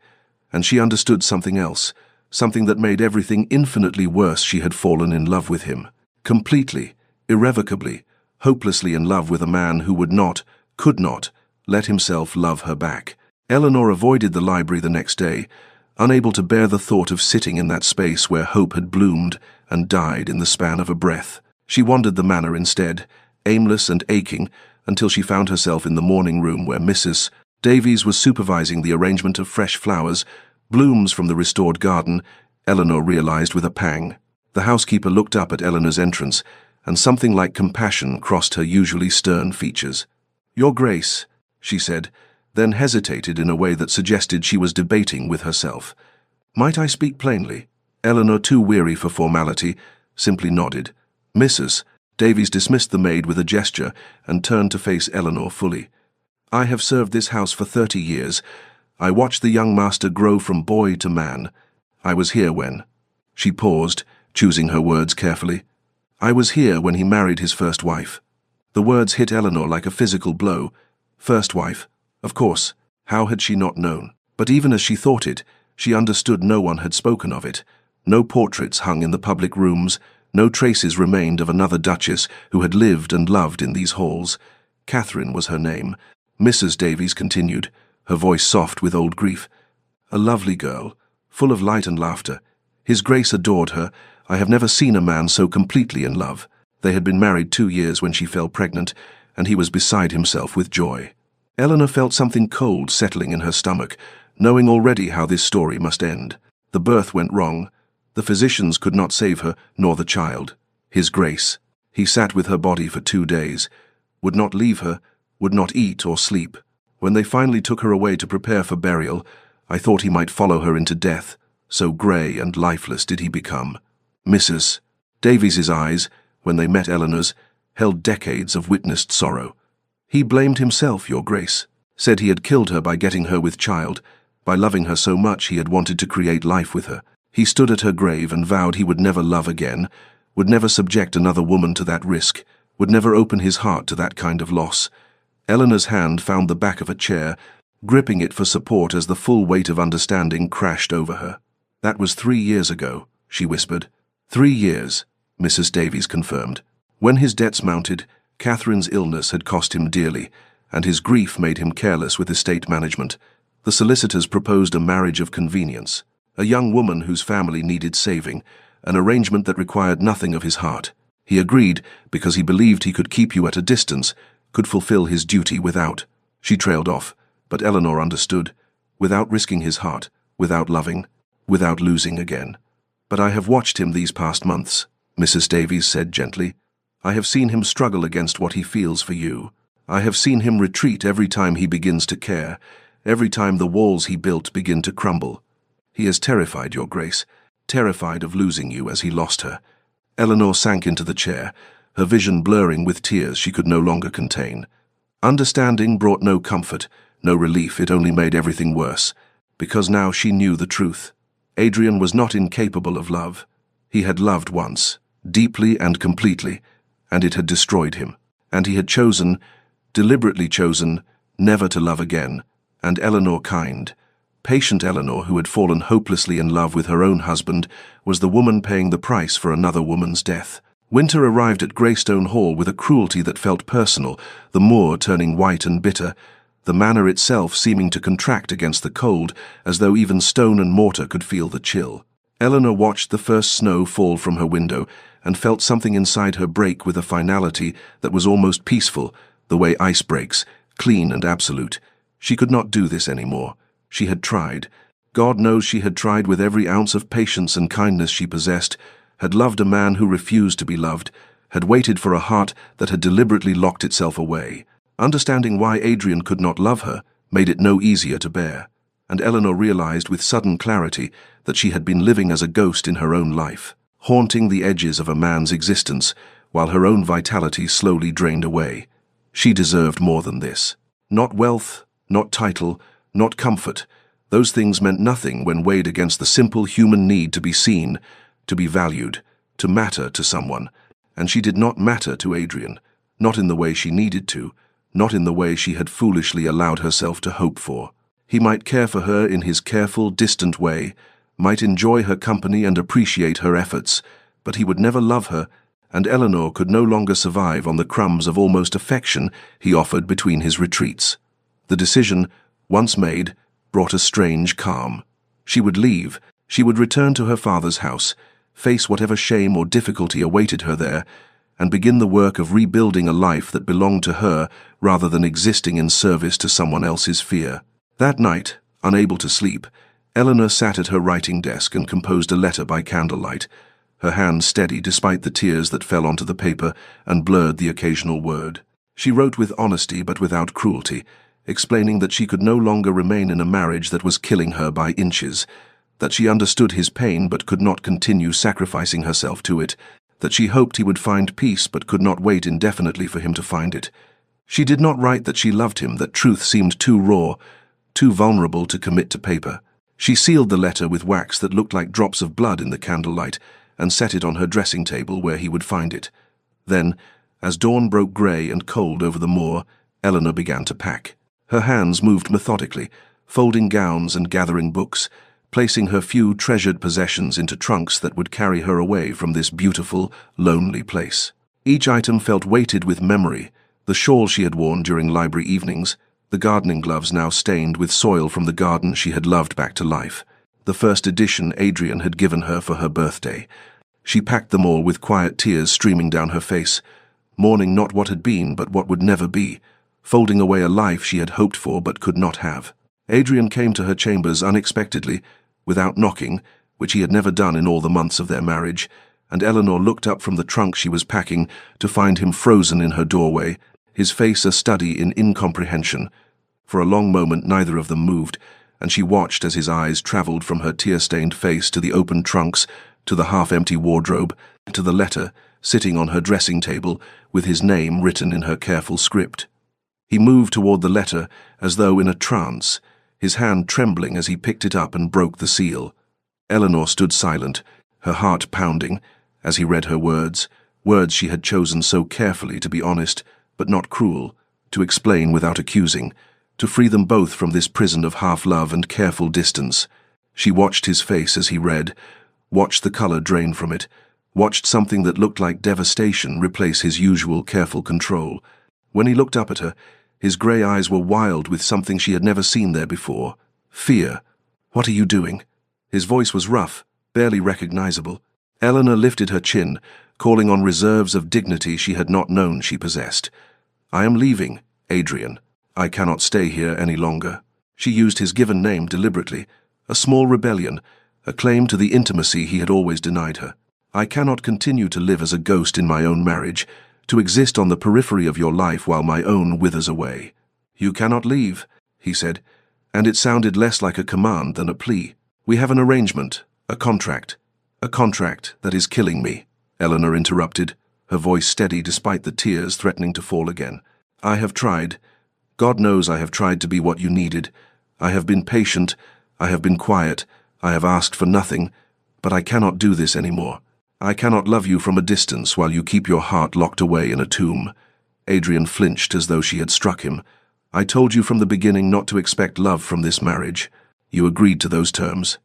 Speaker 1: And she understood something else, something that made everything infinitely worse. She had fallen in love with him. Completely, irrevocably, hopelessly in love with a man who would not, could not, let himself love her back. Eleanor avoided the library the next day, unable to bear the thought of sitting in that space where hope had bloomed and died in the span of a breath. She wandered the manor instead, aimless and aching, until she found herself in the morning room where Mrs. Davies was supervising the arrangement of fresh flowers, blooms from the restored garden, Eleanor realized with a pang. The housekeeper looked up at Eleanor's entrance, and something like compassion crossed her usually stern features. "Your Grace," she said, then hesitated in a way that suggested she was debating with herself. "Might I speak plainly?" Eleanor, too weary for formality, simply nodded. "Mrs." Davies dismissed the maid with a gesture and turned to face Eleanor fully. "I have served this house for 30 years. I watched the young master grow from boy to man. I was here when—" She paused, choosing her words carefully. "I was here when he married his first wife." The words hit Eleanor like a physical blow. First wife. Of course, how had she not known? But even as she thought it, She understood no one had spoken of it. No portraits hung in the public rooms. No traces remained of another duchess who had lived and loved in these halls. Catherine was her name. Mrs. Davies continued, her voice soft with old grief. A lovely girl, full of light and laughter. His Grace adored her. I have never seen a man so completely in love. They had been married 2 years when she fell pregnant, and he was beside himself with joy. Eleanor felt something cold settling in her stomach, knowing already how this story must end. The birth went wrong. The physicians could not save her, nor the child. His Grace. He sat with her body for 2 days, would not leave her, would not eat or sleep. When they finally took her away to prepare for burial, I thought he might follow her into death, so grey and lifeless did he become. Mrs. Davies's eyes, when they met Eleanor's, held decades of witnessed sorrow. He blamed himself, Your Grace, said he had killed her by getting her with child. By loving her so much he had wanted to create life with her. He stood at her grave and vowed he would never love again, would never subject another woman to that risk, would never open his heart to that kind of loss. Eleanor's hand found the back of a chair, gripping it for support as the full weight of understanding crashed over her. That was 3 years ago, she whispered. 3 years, Mrs. Davies confirmed. When his debts mounted, Catherine's illness had cost him dearly, and his grief made him careless with estate management. The solicitors proposed a marriage of convenience, a young woman whose family needed saving, an arrangement that required nothing of his heart. He agreed because he believed he could keep you at a distance, could fulfill his duty without. She trailed off, but Eleanor understood, without risking his heart, without loving, without losing again. But I have watched him these past months, Mrs. Davies said gently. I have seen him struggle against what he feels for you. I have seen him retreat every time he begins to care, every time the walls he built begin to crumble. He is terrified, Your Grace, terrified of losing you as he lost her. Eleanor sank into the chair, her vision blurring with tears she could no longer contain. Understanding brought no comfort, no relief, it only made everything worse, because now she knew the truth. Adrian was not incapable of love. He had loved once, deeply and completely, and it had destroyed him. And he had chosen, deliberately chosen, never to love again. And Eleanor, kind, patient Eleanor, who had fallen hopelessly in love with her own husband, was the woman paying the price for another woman's death. Winter arrived at Greystone Hall with a cruelty that felt personal, the moor turning white and bitter, the manor itself seeming to contract against the cold, as though even stone and mortar could feel the chill. Eleanor watched the first snow fall from her window and felt something inside her break with a finality that was almost peaceful, the way ice breaks, clean and absolute. She could not do this anymore. She had tried. God knows she had tried with every ounce of patience and kindness she possessed, had loved a man who refused to be loved, had waited for a heart that had deliberately locked itself away. Understanding why Adrian could not love her made it no easier to bear, and Eleanor realized with sudden clarity that she had been living as a ghost in her own life, haunting the edges of a man's existence while her own vitality slowly drained away. She deserved more than this. Not wealth, not title, not comfort. Those things meant nothing when weighed against the simple human need to be seen, to be valued, to matter to someone. And she did not matter to Adrian, not in the way she needed to, not in the way she had foolishly allowed herself to hope for. He might care for her in his careful, distant way, might enjoy her company and appreciate her efforts, but he would never love her, and Eleanor could no longer survive on the crumbs of almost affection he offered between his retreats. The decision, once made, brought a strange calm. She would leave, she would return to her father's house, face whatever shame or difficulty awaited her there, and begin the work of rebuilding a life that belonged to her rather than existing in service to someone else's fear. That night, unable to sleep, Eleanor sat at her writing desk and composed a letter by candlelight, her hand steady despite the tears that fell onto the paper and blurred the occasional word. She wrote with honesty but without cruelty, explaining that she could no longer remain in a marriage that was killing her by inches, that she understood his pain but could not continue sacrificing herself to it, that she hoped he would find peace but could not wait indefinitely for him to find it. She did not write that she loved him, that truth seemed too raw, too vulnerable to commit to paper. She sealed the letter with wax that looked like drops of blood in the candlelight and set it on her dressing table where he would find it. Then, as dawn broke grey and cold over the moor, Eleanor began to pack. Her hands moved methodically, folding gowns and gathering books, placing her few treasured possessions into trunks that would carry her away from this beautiful, lonely place. Each item felt weighted with memory: the shawl she had worn during library evenings, the gardening gloves now stained with soil from the garden she had loved back to life, the first edition Adrian had given her for her birthday. She packed them all with quiet tears streaming down her face, mourning not what had been but what would never be, folding away a life she had hoped for but could not have. Adrian came to her chambers unexpectedly, without knocking, which he had never done in all the months of their marriage, and Eleanor looked up from the trunk she was packing to find him frozen in her doorway, his face a study in incomprehension. For a long moment neither of them moved, and she watched as his eyes traveled from her tear-stained face to the open trunks, to the half-empty wardrobe, to the letter sitting on her dressing table with his name written in her careful script. He moved toward the letter as though in a trance, his hand trembling as he picked it up and broke the seal. Eleanor stood silent, her heart pounding, as he read her words she had chosen so carefully to be honest, but not cruel, to explain without accusing, to free them both from this prison of half-love and careful distance. She watched his face as he read, watched the color drain from it, watched something that looked like devastation replace his usual careful control. When he looked up at her, his grey eyes were wild with something she had never seen there before: fear. "What are you doing?" His voice was rough, barely recognizable. Eleanor lifted her chin, calling on reserves of dignity she had not known she possessed. "I am leaving, Adrian. I cannot stay here any longer." She used his given name deliberately, a small rebellion, a claim to the intimacy he had always denied her. "I cannot continue to live as a ghost in my own marriage, to exist on the periphery of your life while my own withers away." "You cannot leave," he said, and it sounded less like a command than a plea. "We have an arrangement, a contract that is killing me," Eleanor interrupted, her voice steady despite the tears threatening to fall again. "I have tried. God knows I have tried to be what you needed. I have been patient, I have been quiet, I have asked for nothing, but I cannot do this anymore. I cannot love you from a distance while you keep your heart locked away in a tomb." Adrian flinched as though she had struck him. "I told you from the beginning not to expect love from this marriage. You agreed to those terms."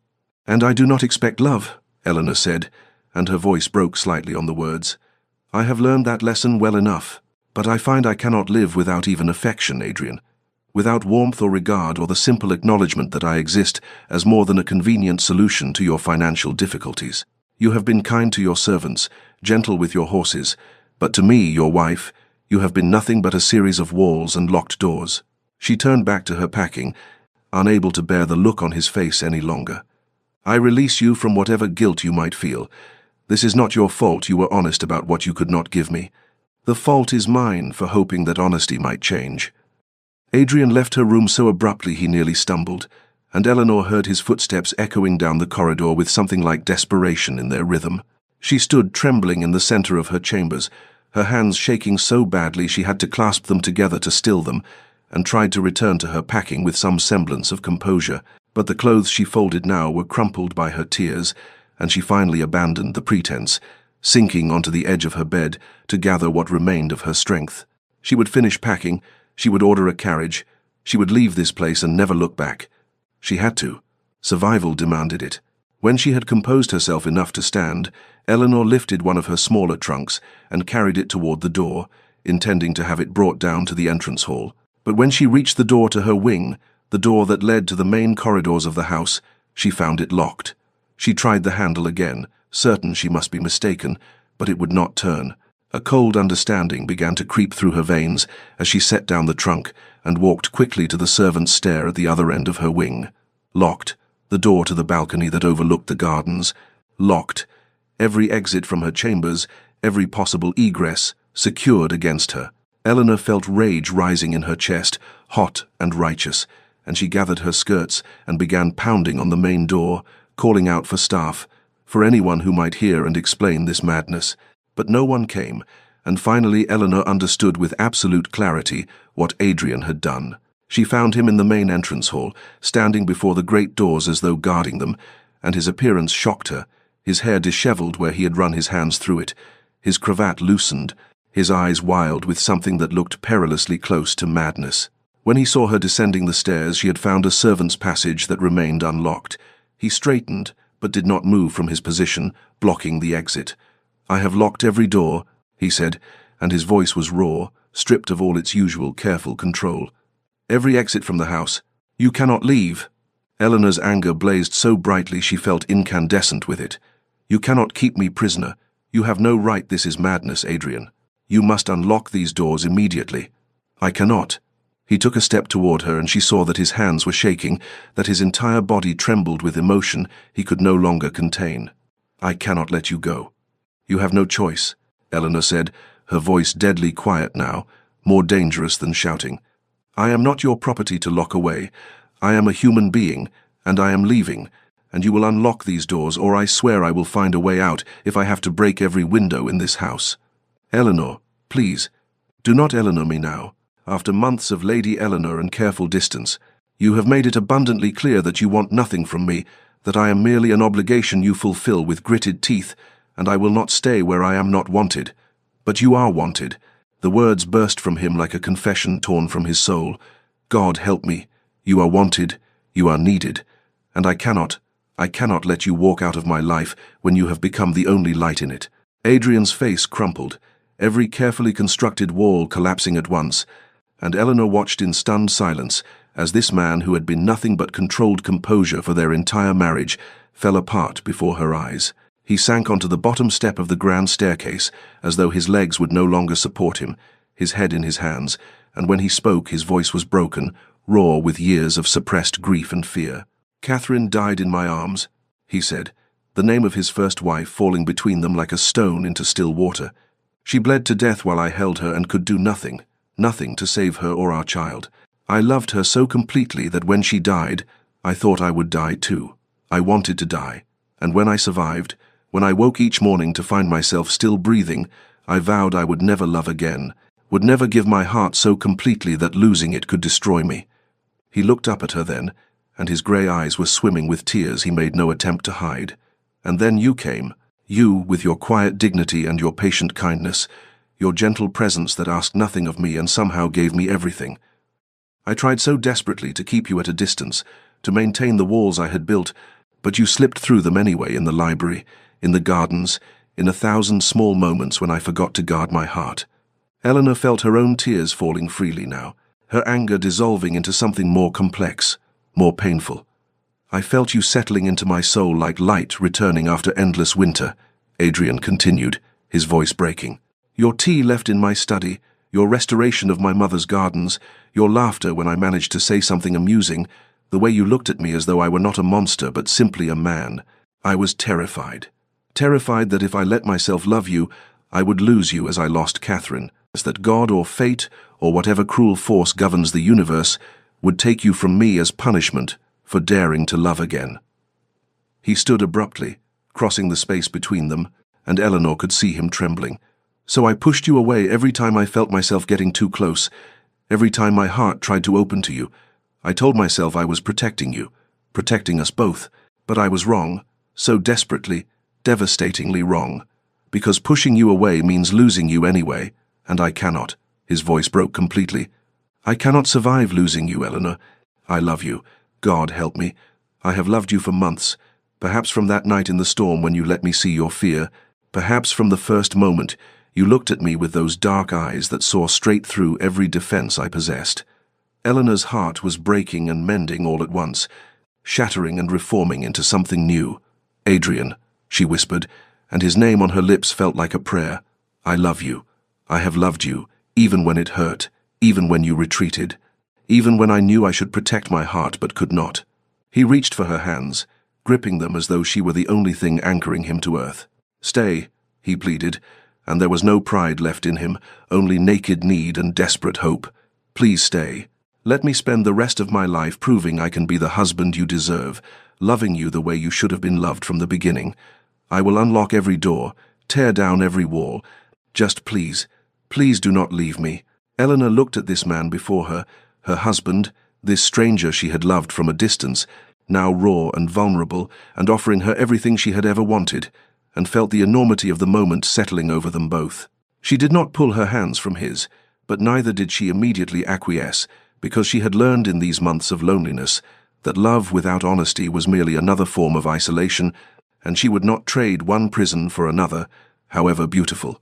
Speaker 1: "And I do not expect love," Eleanor said, and her voice broke slightly on the words. "I have learned that lesson well enough, but I find I cannot live without even affection, Adrian. Without warmth or regard or the simple acknowledgement that I exist as more than a convenient solution to your financial difficulties. You have been kind to your servants, gentle with your horses, but to me, your wife, you have been nothing but a series of walls and locked doors." She turned back to her packing, unable to bear the look on his face any longer. "I release you from whatever guilt you might feel. This is not your fault you were honest about what you could not give me. The fault is mine for hoping that honesty might change." Adrian left her room so abruptly he nearly stumbled, and Eleanor heard his footsteps echoing down the corridor with something like desperation in their rhythm. She stood trembling in the center of her chambers, her hands shaking so badly she had to clasp them together to still them, and tried to return to her packing with some semblance of composure. But the clothes she folded now were crumpled by her tears, and she finally abandoned the pretense, sinking onto the edge of her bed to gather what remained of her strength. She would finish packing, she would order a carriage, she would leave this place and never look back. She had to. Survival demanded it. When she had composed herself enough to stand, Eleanor lifted one of her smaller trunks and carried it toward the door, intending to have it brought down to the entrance hall. But when she reached the door to her wing, the door that led to the main corridors of the house, she found it locked. She tried the handle again, certain she must be mistaken, but it would not turn. A cold understanding began to creep through her veins as she set down the trunk and walked quickly to the servant's stair at the other end of her wing. Locked, the door to the balcony that overlooked the gardens. Locked, every exit from her chambers, every possible egress, secured against her. Eleanor felt rage rising in her chest, hot and righteous, and she gathered her skirts and began pounding on the main door, calling out for staff, for anyone who might hear and explain this madness. But no one came, and finally Eleanor understood with absolute clarity what Adrian had done. She found him in the main entrance hall, standing before the great doors as though guarding them, and his appearance shocked her, his hair disheveled where he had run his hands through it, his cravat loosened, his eyes wild with something that looked perilously close to madness. When he saw her descending the stairs, she had found a servant's passage that remained unlocked. He straightened, but did not move from his position, blocking the exit. "I have locked every door," he said, and his voice was raw, stripped of all its usual careful control. "Every exit from the house. You cannot leave." Eleanor's anger blazed so brightly she felt incandescent with it. "You cannot keep me prisoner. You have no right. This is madness, Adrian. You must unlock these doors immediately." "I cannot." He took a step toward her, and she saw that his hands were shaking, that his entire body trembled with emotion he could no longer contain. "I cannot let you go." "You have no choice," Eleanor said, her voice deadly quiet now, more dangerous than shouting. "I am not your property to lock away. I am a human being, and I am leaving, and you will unlock these doors, or I swear I will find a way out if I have to break every window in this house." "Eleanor, please, do not Eleanor me now. After months of Lady Eleanor and careful distance, you have made it abundantly clear that you want nothing from me, that I am merely an obligation you fulfill with gritted teeth, and I will not stay where I am not wanted. But you are wanted." The words burst from him like a confession torn from his soul. "God help me. You are wanted, you are needed, and I cannot let you walk out of my life when you have become the only light in it." Adrian's face crumpled, every carefully constructed wall collapsing at once, and Eleanor watched in stunned silence as this man, who had been nothing but controlled composure for their entire marriage, fell apart before her eyes. He sank onto the bottom step of the grand staircase, as though his legs would no longer support him, his head in his hands, and when he spoke his voice was broken, raw with years of suppressed grief and fear. "Catherine died in my arms," he said, the name of his first wife falling between them like a stone into still water. "She bled to death while I held her and could do nothing to save her or our child. I loved her so completely that when she died, I thought I would die too. I wanted to die, and when I survived, when I woke each morning to find myself still breathing, I vowed I would never love again, would never give my heart so completely that losing it could destroy me." He looked up at her then, and his grey eyes were swimming with tears he made no attempt to hide. "And then you came, you with your quiet dignity and your patient kindness, your gentle presence that asked nothing of me and somehow gave me everything. I tried so desperately to keep you at a distance, to maintain the walls I had built, but you slipped through them anyway, in the library, in the gardens, in 1,000 small moments when I forgot to guard my heart." Eleanor felt her own tears falling freely now, her anger dissolving into something more complex, more painful. "I felt you settling into my soul like light returning after endless winter," Adrian continued, his voice breaking. "Your tea left in my study, your restoration of my mother's gardens, your laughter when I managed to say something amusing, the way you looked at me as though I were not a monster but simply a man. I was terrified. Terrified that if I let myself love you, I would lose you as I lost Catherine, that God or fate, or whatever cruel force governs the universe, would take you from me as punishment for daring to love again." He stood abruptly, crossing the space between them, and Eleanor could see him trembling. "So I pushed you away every time I felt myself getting too close, every time my heart tried to open to you. I told myself I was protecting you, protecting us both, but I was wrong, so desperately, devastatingly wrong, because pushing you away means losing you anyway, and I cannot." His voice broke completely. "I cannot survive losing you, Eleanor. I love you. God help me. I have loved you for months, perhaps from that night in the storm when you let me see your fear, perhaps from the first moment you looked at me with those dark eyes that saw straight through every defense I possessed." Eleanor's heart was breaking and mending all at once, shattering and reforming into something new. "Adrian," she whispered, and his name on her lips felt like a prayer. "I love you. I have loved you, even when it hurt, even when you retreated, even when I knew I should protect my heart but could not." He reached for her hands, gripping them as though she were the only thing anchoring him to earth. "Stay," he pleaded, and there was no pride left in him, only naked need and desperate hope. "Please stay. Let me spend the rest of my life proving I can be the husband you deserve, loving you the way you should have been loved from the beginning. I will unlock every door, tear down every wall. Just please, please do not leave me." Eleanor looked at this man before her, her husband, this stranger she had loved from a distance, now raw and vulnerable and offering her everything she had ever wanted, and felt the enormity of the moment settling over them both. She did not pull her hands from his, but neither did she immediately acquiesce, because she had learned in these months of loneliness that love without honesty was merely another form of isolation, and she would not trade one prison for another, however beautiful.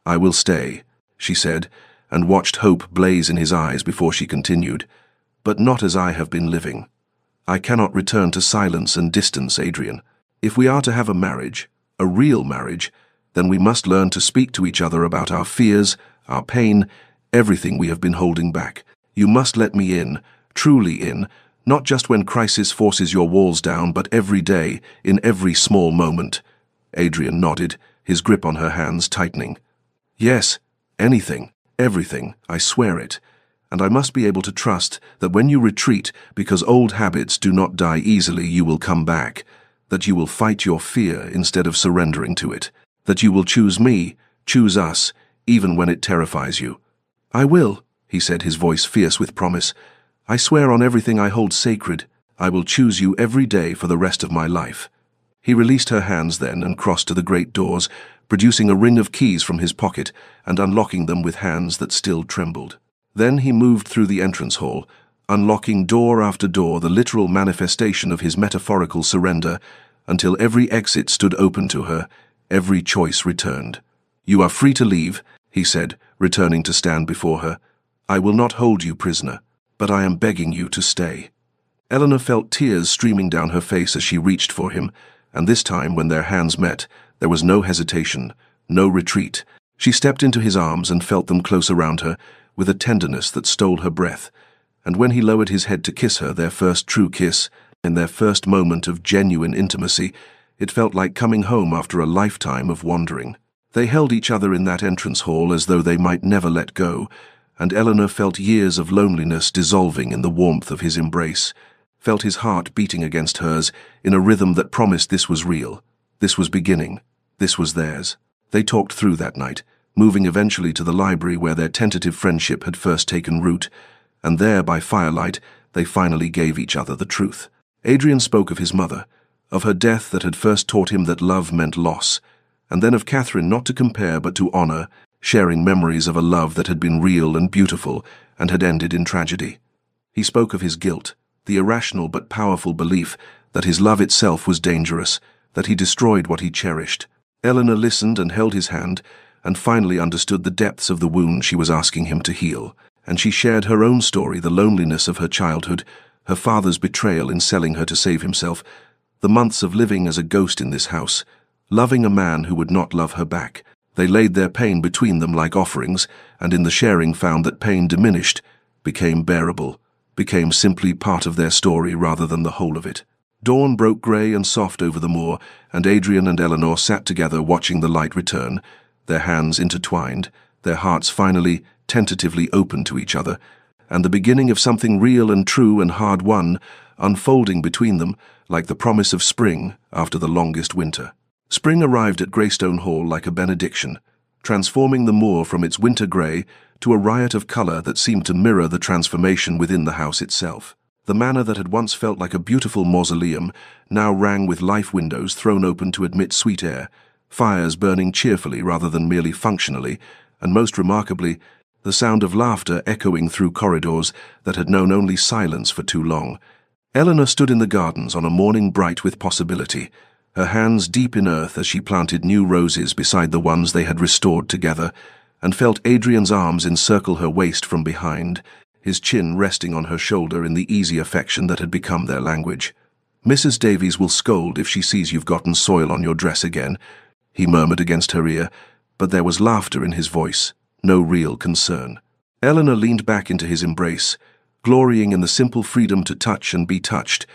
Speaker 1: "I will stay," she said, and watched hope blaze in his eyes before she continued. "But not as I have been living. I cannot return to silence and distance, Adrian. If we are to have a marriage, a real marriage, then we must learn to speak to each other about our fears, our pain, everything we have been holding back. You must let me in, truly in, not just when crisis forces your walls down, but every day, in every small moment." Adrian nodded, his grip on her hands tightening. "Yes, anything, everything, I swear it. And I must be able to trust that when you retreat, because old habits do not die easily, you will come back, that you will fight your fear instead of surrendering to it, that you will choose me, choose us, even when it terrifies you." "I will," he said, his voice fierce with promise. "I swear on everything I hold sacred, I will choose you every day for the rest of my life." He released her hands then and crossed to the great doors, producing a ring of keys from his pocket and unlocking them with hands that still trembled. Then he moved through the entrance hall, unlocking door after door, the literal manifestation of his metaphorical surrender, until every exit stood open to her, every choice returned. "You are free to leave," he said, returning to stand before her. "I will not hold you prisoner, but I am begging you to stay." Eleanor felt tears streaming down her face as she reached for him, and this time, when their hands met, there was no hesitation, no retreat. She stepped into his arms and felt them close around her, with a tenderness that stole her breath. And when he lowered his head to kiss her, their first true kiss, in their first moment of genuine intimacy, it felt like coming home after a lifetime of wandering. They held each other in that entrance hall as though they might never let go, and Eleanor felt years of loneliness dissolving in the warmth of his embrace, felt his heart beating against hers in a rhythm that promised this was real, this was beginning, this was theirs. They talked through that night, moving eventually to the library where their tentative friendship had first taken root, and there, by firelight, they finally gave each other the truth. Adrian spoke of his mother, of her death that had first taught him that love meant loss, and then of Catherine, not to compare but to honor, sharing memories of a love that had been real and beautiful and had ended in tragedy. He spoke of his guilt, the irrational but powerful belief that his love itself was dangerous, that he destroyed what he cherished. Eleanor listened and held his hand, and finally understood the depths of the wound she was asking him to heal. And she shared her own story, the loneliness of her childhood, her father's betrayal in selling her to save himself, the months of living as a ghost in this house, loving a man who would not love her back. They laid their pain between them like offerings, and in the sharing found that pain diminished, became bearable, became simply part of their story rather than the whole of it. Dawn broke grey and soft over the moor, and Adrian and Eleanor sat together watching the light return, their hands intertwined, their hearts finally, tentatively open to each other, and the beginning of something real and true and hard-won, unfolding between them like the promise of spring after the longest winter. Spring arrived at Greystone Hall like a benediction, transforming the moor from its winter grey to a riot of colour that seemed to mirror the transformation within the house itself. The manor that had once felt like a beautiful mausoleum now rang with life windows thrown open to admit sweet air, fires burning cheerfully rather than merely functionally, and most remarkably, the sound of laughter echoing through corridors that had known only silence for too long. Eleanor stood in the gardens on a morning bright with possibility, her hands deep in earth as she planted new roses beside the ones they had restored together, and felt Adrian's arms encircle her waist from behind, his chin resting on her shoulder in the easy affection that had become their language. "Mrs. Davies will scold if she sees you've gotten soil on your dress again," he murmured against her ear, but there was laughter in his voice, no real concern. Eleanor leaned back into his embrace, glorying in the simple freedom to touch and be touched,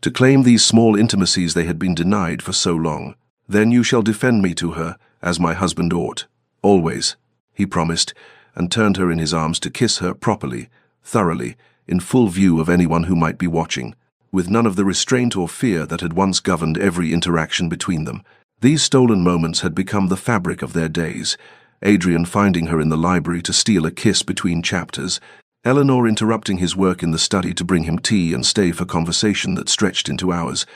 Speaker 1: to claim these small intimacies they had been denied for so long. "Then you shall defend me to her, as my husband ought. Always," he promised, and turned her in his arms to kiss her properly, thoroughly, in full view of anyone who might be watching, with none of the restraint or fear that had once governed every interaction between them. These stolen moments had become the fabric of their days, Adrian finding her in the library to steal a kiss between chapters, Eleanor interrupting his work in the study to bring him tea and stay for conversation that stretched into hours,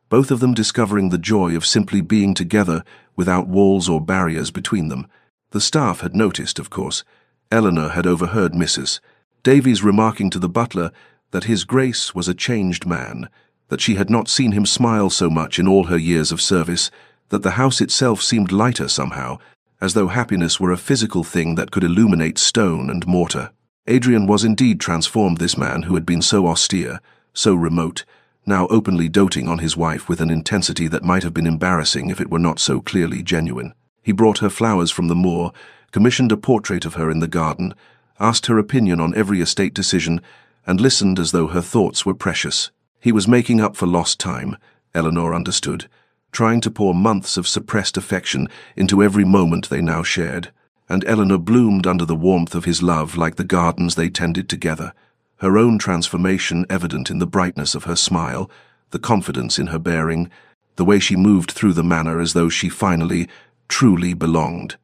Speaker 1: both of them discovering the joy of simply being together without walls or barriers between them. The staff had noticed, of course. Eleanor had overheard Mrs. Davies remarking to the butler that his Grace was a changed man, that she had not seen him smile so much in all her years of service, that the house itself seemed lighter somehow, as though happiness were a physical thing that could illuminate stone and mortar. Adrian was indeed transformed, this man who had been so austere, so remote, now openly doting on his wife with an intensity that might have been embarrassing if it were not so clearly genuine. He brought her flowers from the moor, commissioned a portrait of her in the garden, asked her opinion on every estate decision, and listened as though her thoughts were precious. He was making up for lost time, Eleanor understood, trying to pour months of suppressed affection into every moment they now shared. And Eleanor bloomed under the warmth of his love like the gardens they tended together, her own transformation evident in the brightness of her smile, the confidence in her bearing, the way she moved through the manor as though she finally, truly belonged.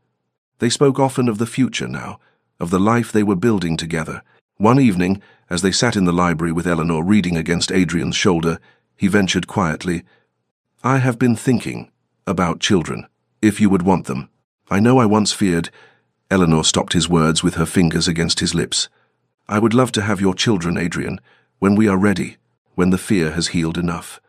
Speaker 1: They spoke often of the future now, of the life they were building together. One evening, as they sat in the library with Eleanor reading against Adrian's shoulder, he ventured quietly, "I have been thinking about children, if you would want them. I know I once feared—" Eleanor stopped his words with her fingers against his lips. "I would love to have your children, Adrian, when we are ready, when the fear has healed enough."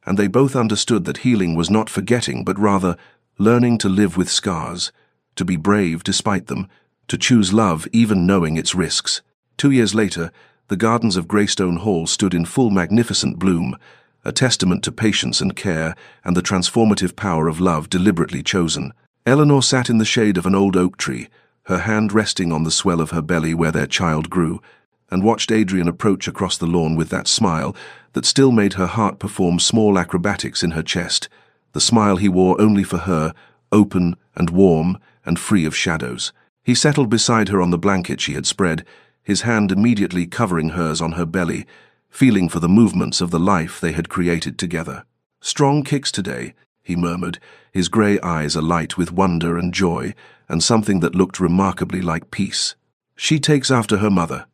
Speaker 1: And they both understood that healing was not forgetting, but rather learning to live with scars, to be brave despite them, to choose love even knowing its risks. 2 years later, the gardens of Greystone Hall stood in full magnificent bloom, a testament to patience and care and the transformative power of love deliberately chosen. Eleanor sat in the shade of an old oak tree, her hand resting on the swell of her belly where their child grew, and watched Adrian approach across the lawn with that smile that still made her heart perform small acrobatics in her chest, the smile he wore only for her, open and warm and free of shadows. He settled beside her on the blanket she had spread, his hand immediately covering hers on her belly, feeling for the movements of the life they had created together. "Strong kicks today," he murmured, his grey eyes alight with wonder and joy, and something that looked remarkably like peace. "She takes after her mother."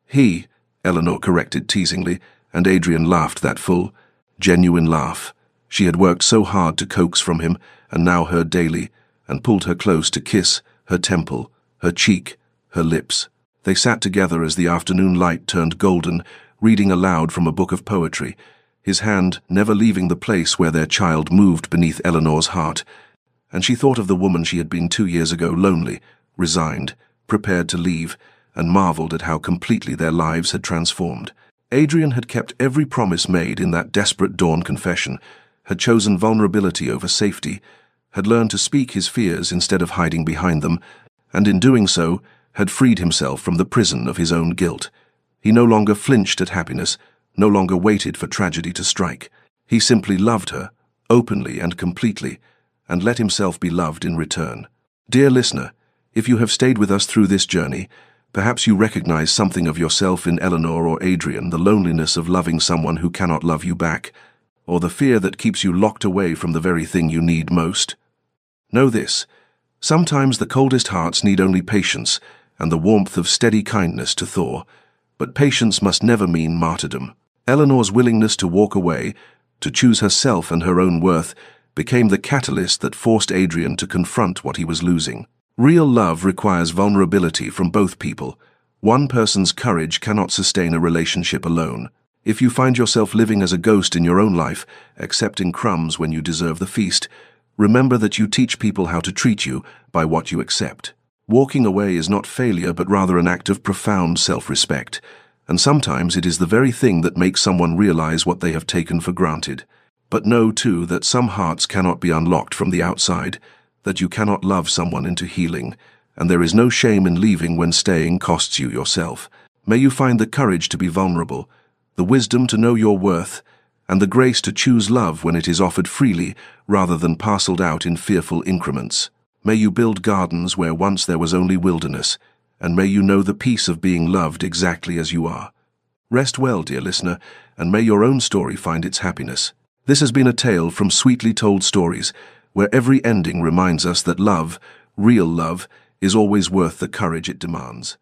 Speaker 1: "He," Eleanor corrected teasingly, and Adrian laughed that full, genuine laugh she had worked so hard to coax from him and now heard daily, and pulled her close to kiss her temple, her cheek, her lips. They sat together as the afternoon light turned golden, reading aloud from a book of poetry, his hand never leaving the place where their child moved beneath Eleanor's heart. And she thought of the woman she had been 2 years ago, lonely, resigned, prepared to leave, and marveled at how completely their lives had transformed. Adrian had kept every promise made in that desperate dawn confession, had chosen vulnerability over safety, had learned to speak his fears instead of hiding behind them, and in doing so, had freed himself from the prison of his own guilt. He no longer flinched at happiness, no longer waited for tragedy to strike. He simply loved her, openly and completely, and let himself be loved in return. Dear listener, if you have stayed with us through this journey, perhaps you recognize something of yourself in Eleanor or Adrian, the loneliness of loving someone who cannot love you back, or the fear that keeps you locked away from the very thing you need most. Know this, sometimes the coldest hearts need only patience and the warmth of steady kindness to thaw, but patience must never mean martyrdom. Eleanor's willingness to walk away, to choose herself and her own worth, became the catalyst that forced Adrian to confront what he was losing. Real love requires vulnerability from both people. One person's courage cannot sustain a relationship alone. If you find yourself living as a ghost in your own life, accepting crumbs when you deserve the feast, remember that you teach people how to treat you by what you accept. Walking away is not failure, but rather an act of profound self-respect, and sometimes it is the very thing that makes someone realize what they have taken for granted. But know, too, that some hearts cannot be unlocked from the outside, that you cannot love someone into healing, and there is no shame in leaving when staying costs you yourself. May you find the courage to be vulnerable, the wisdom to know your worth, and the grace to choose love when it is offered freely rather than parceled out in fearful increments. May you build gardens where once there was only wilderness, and may you know the peace of being loved exactly as you are. Rest well, dear listener, and may your own story find its happiness. This has been a tale from Sweetly Told Stories, where every ending reminds us that love, real love, is always worth the courage it demands.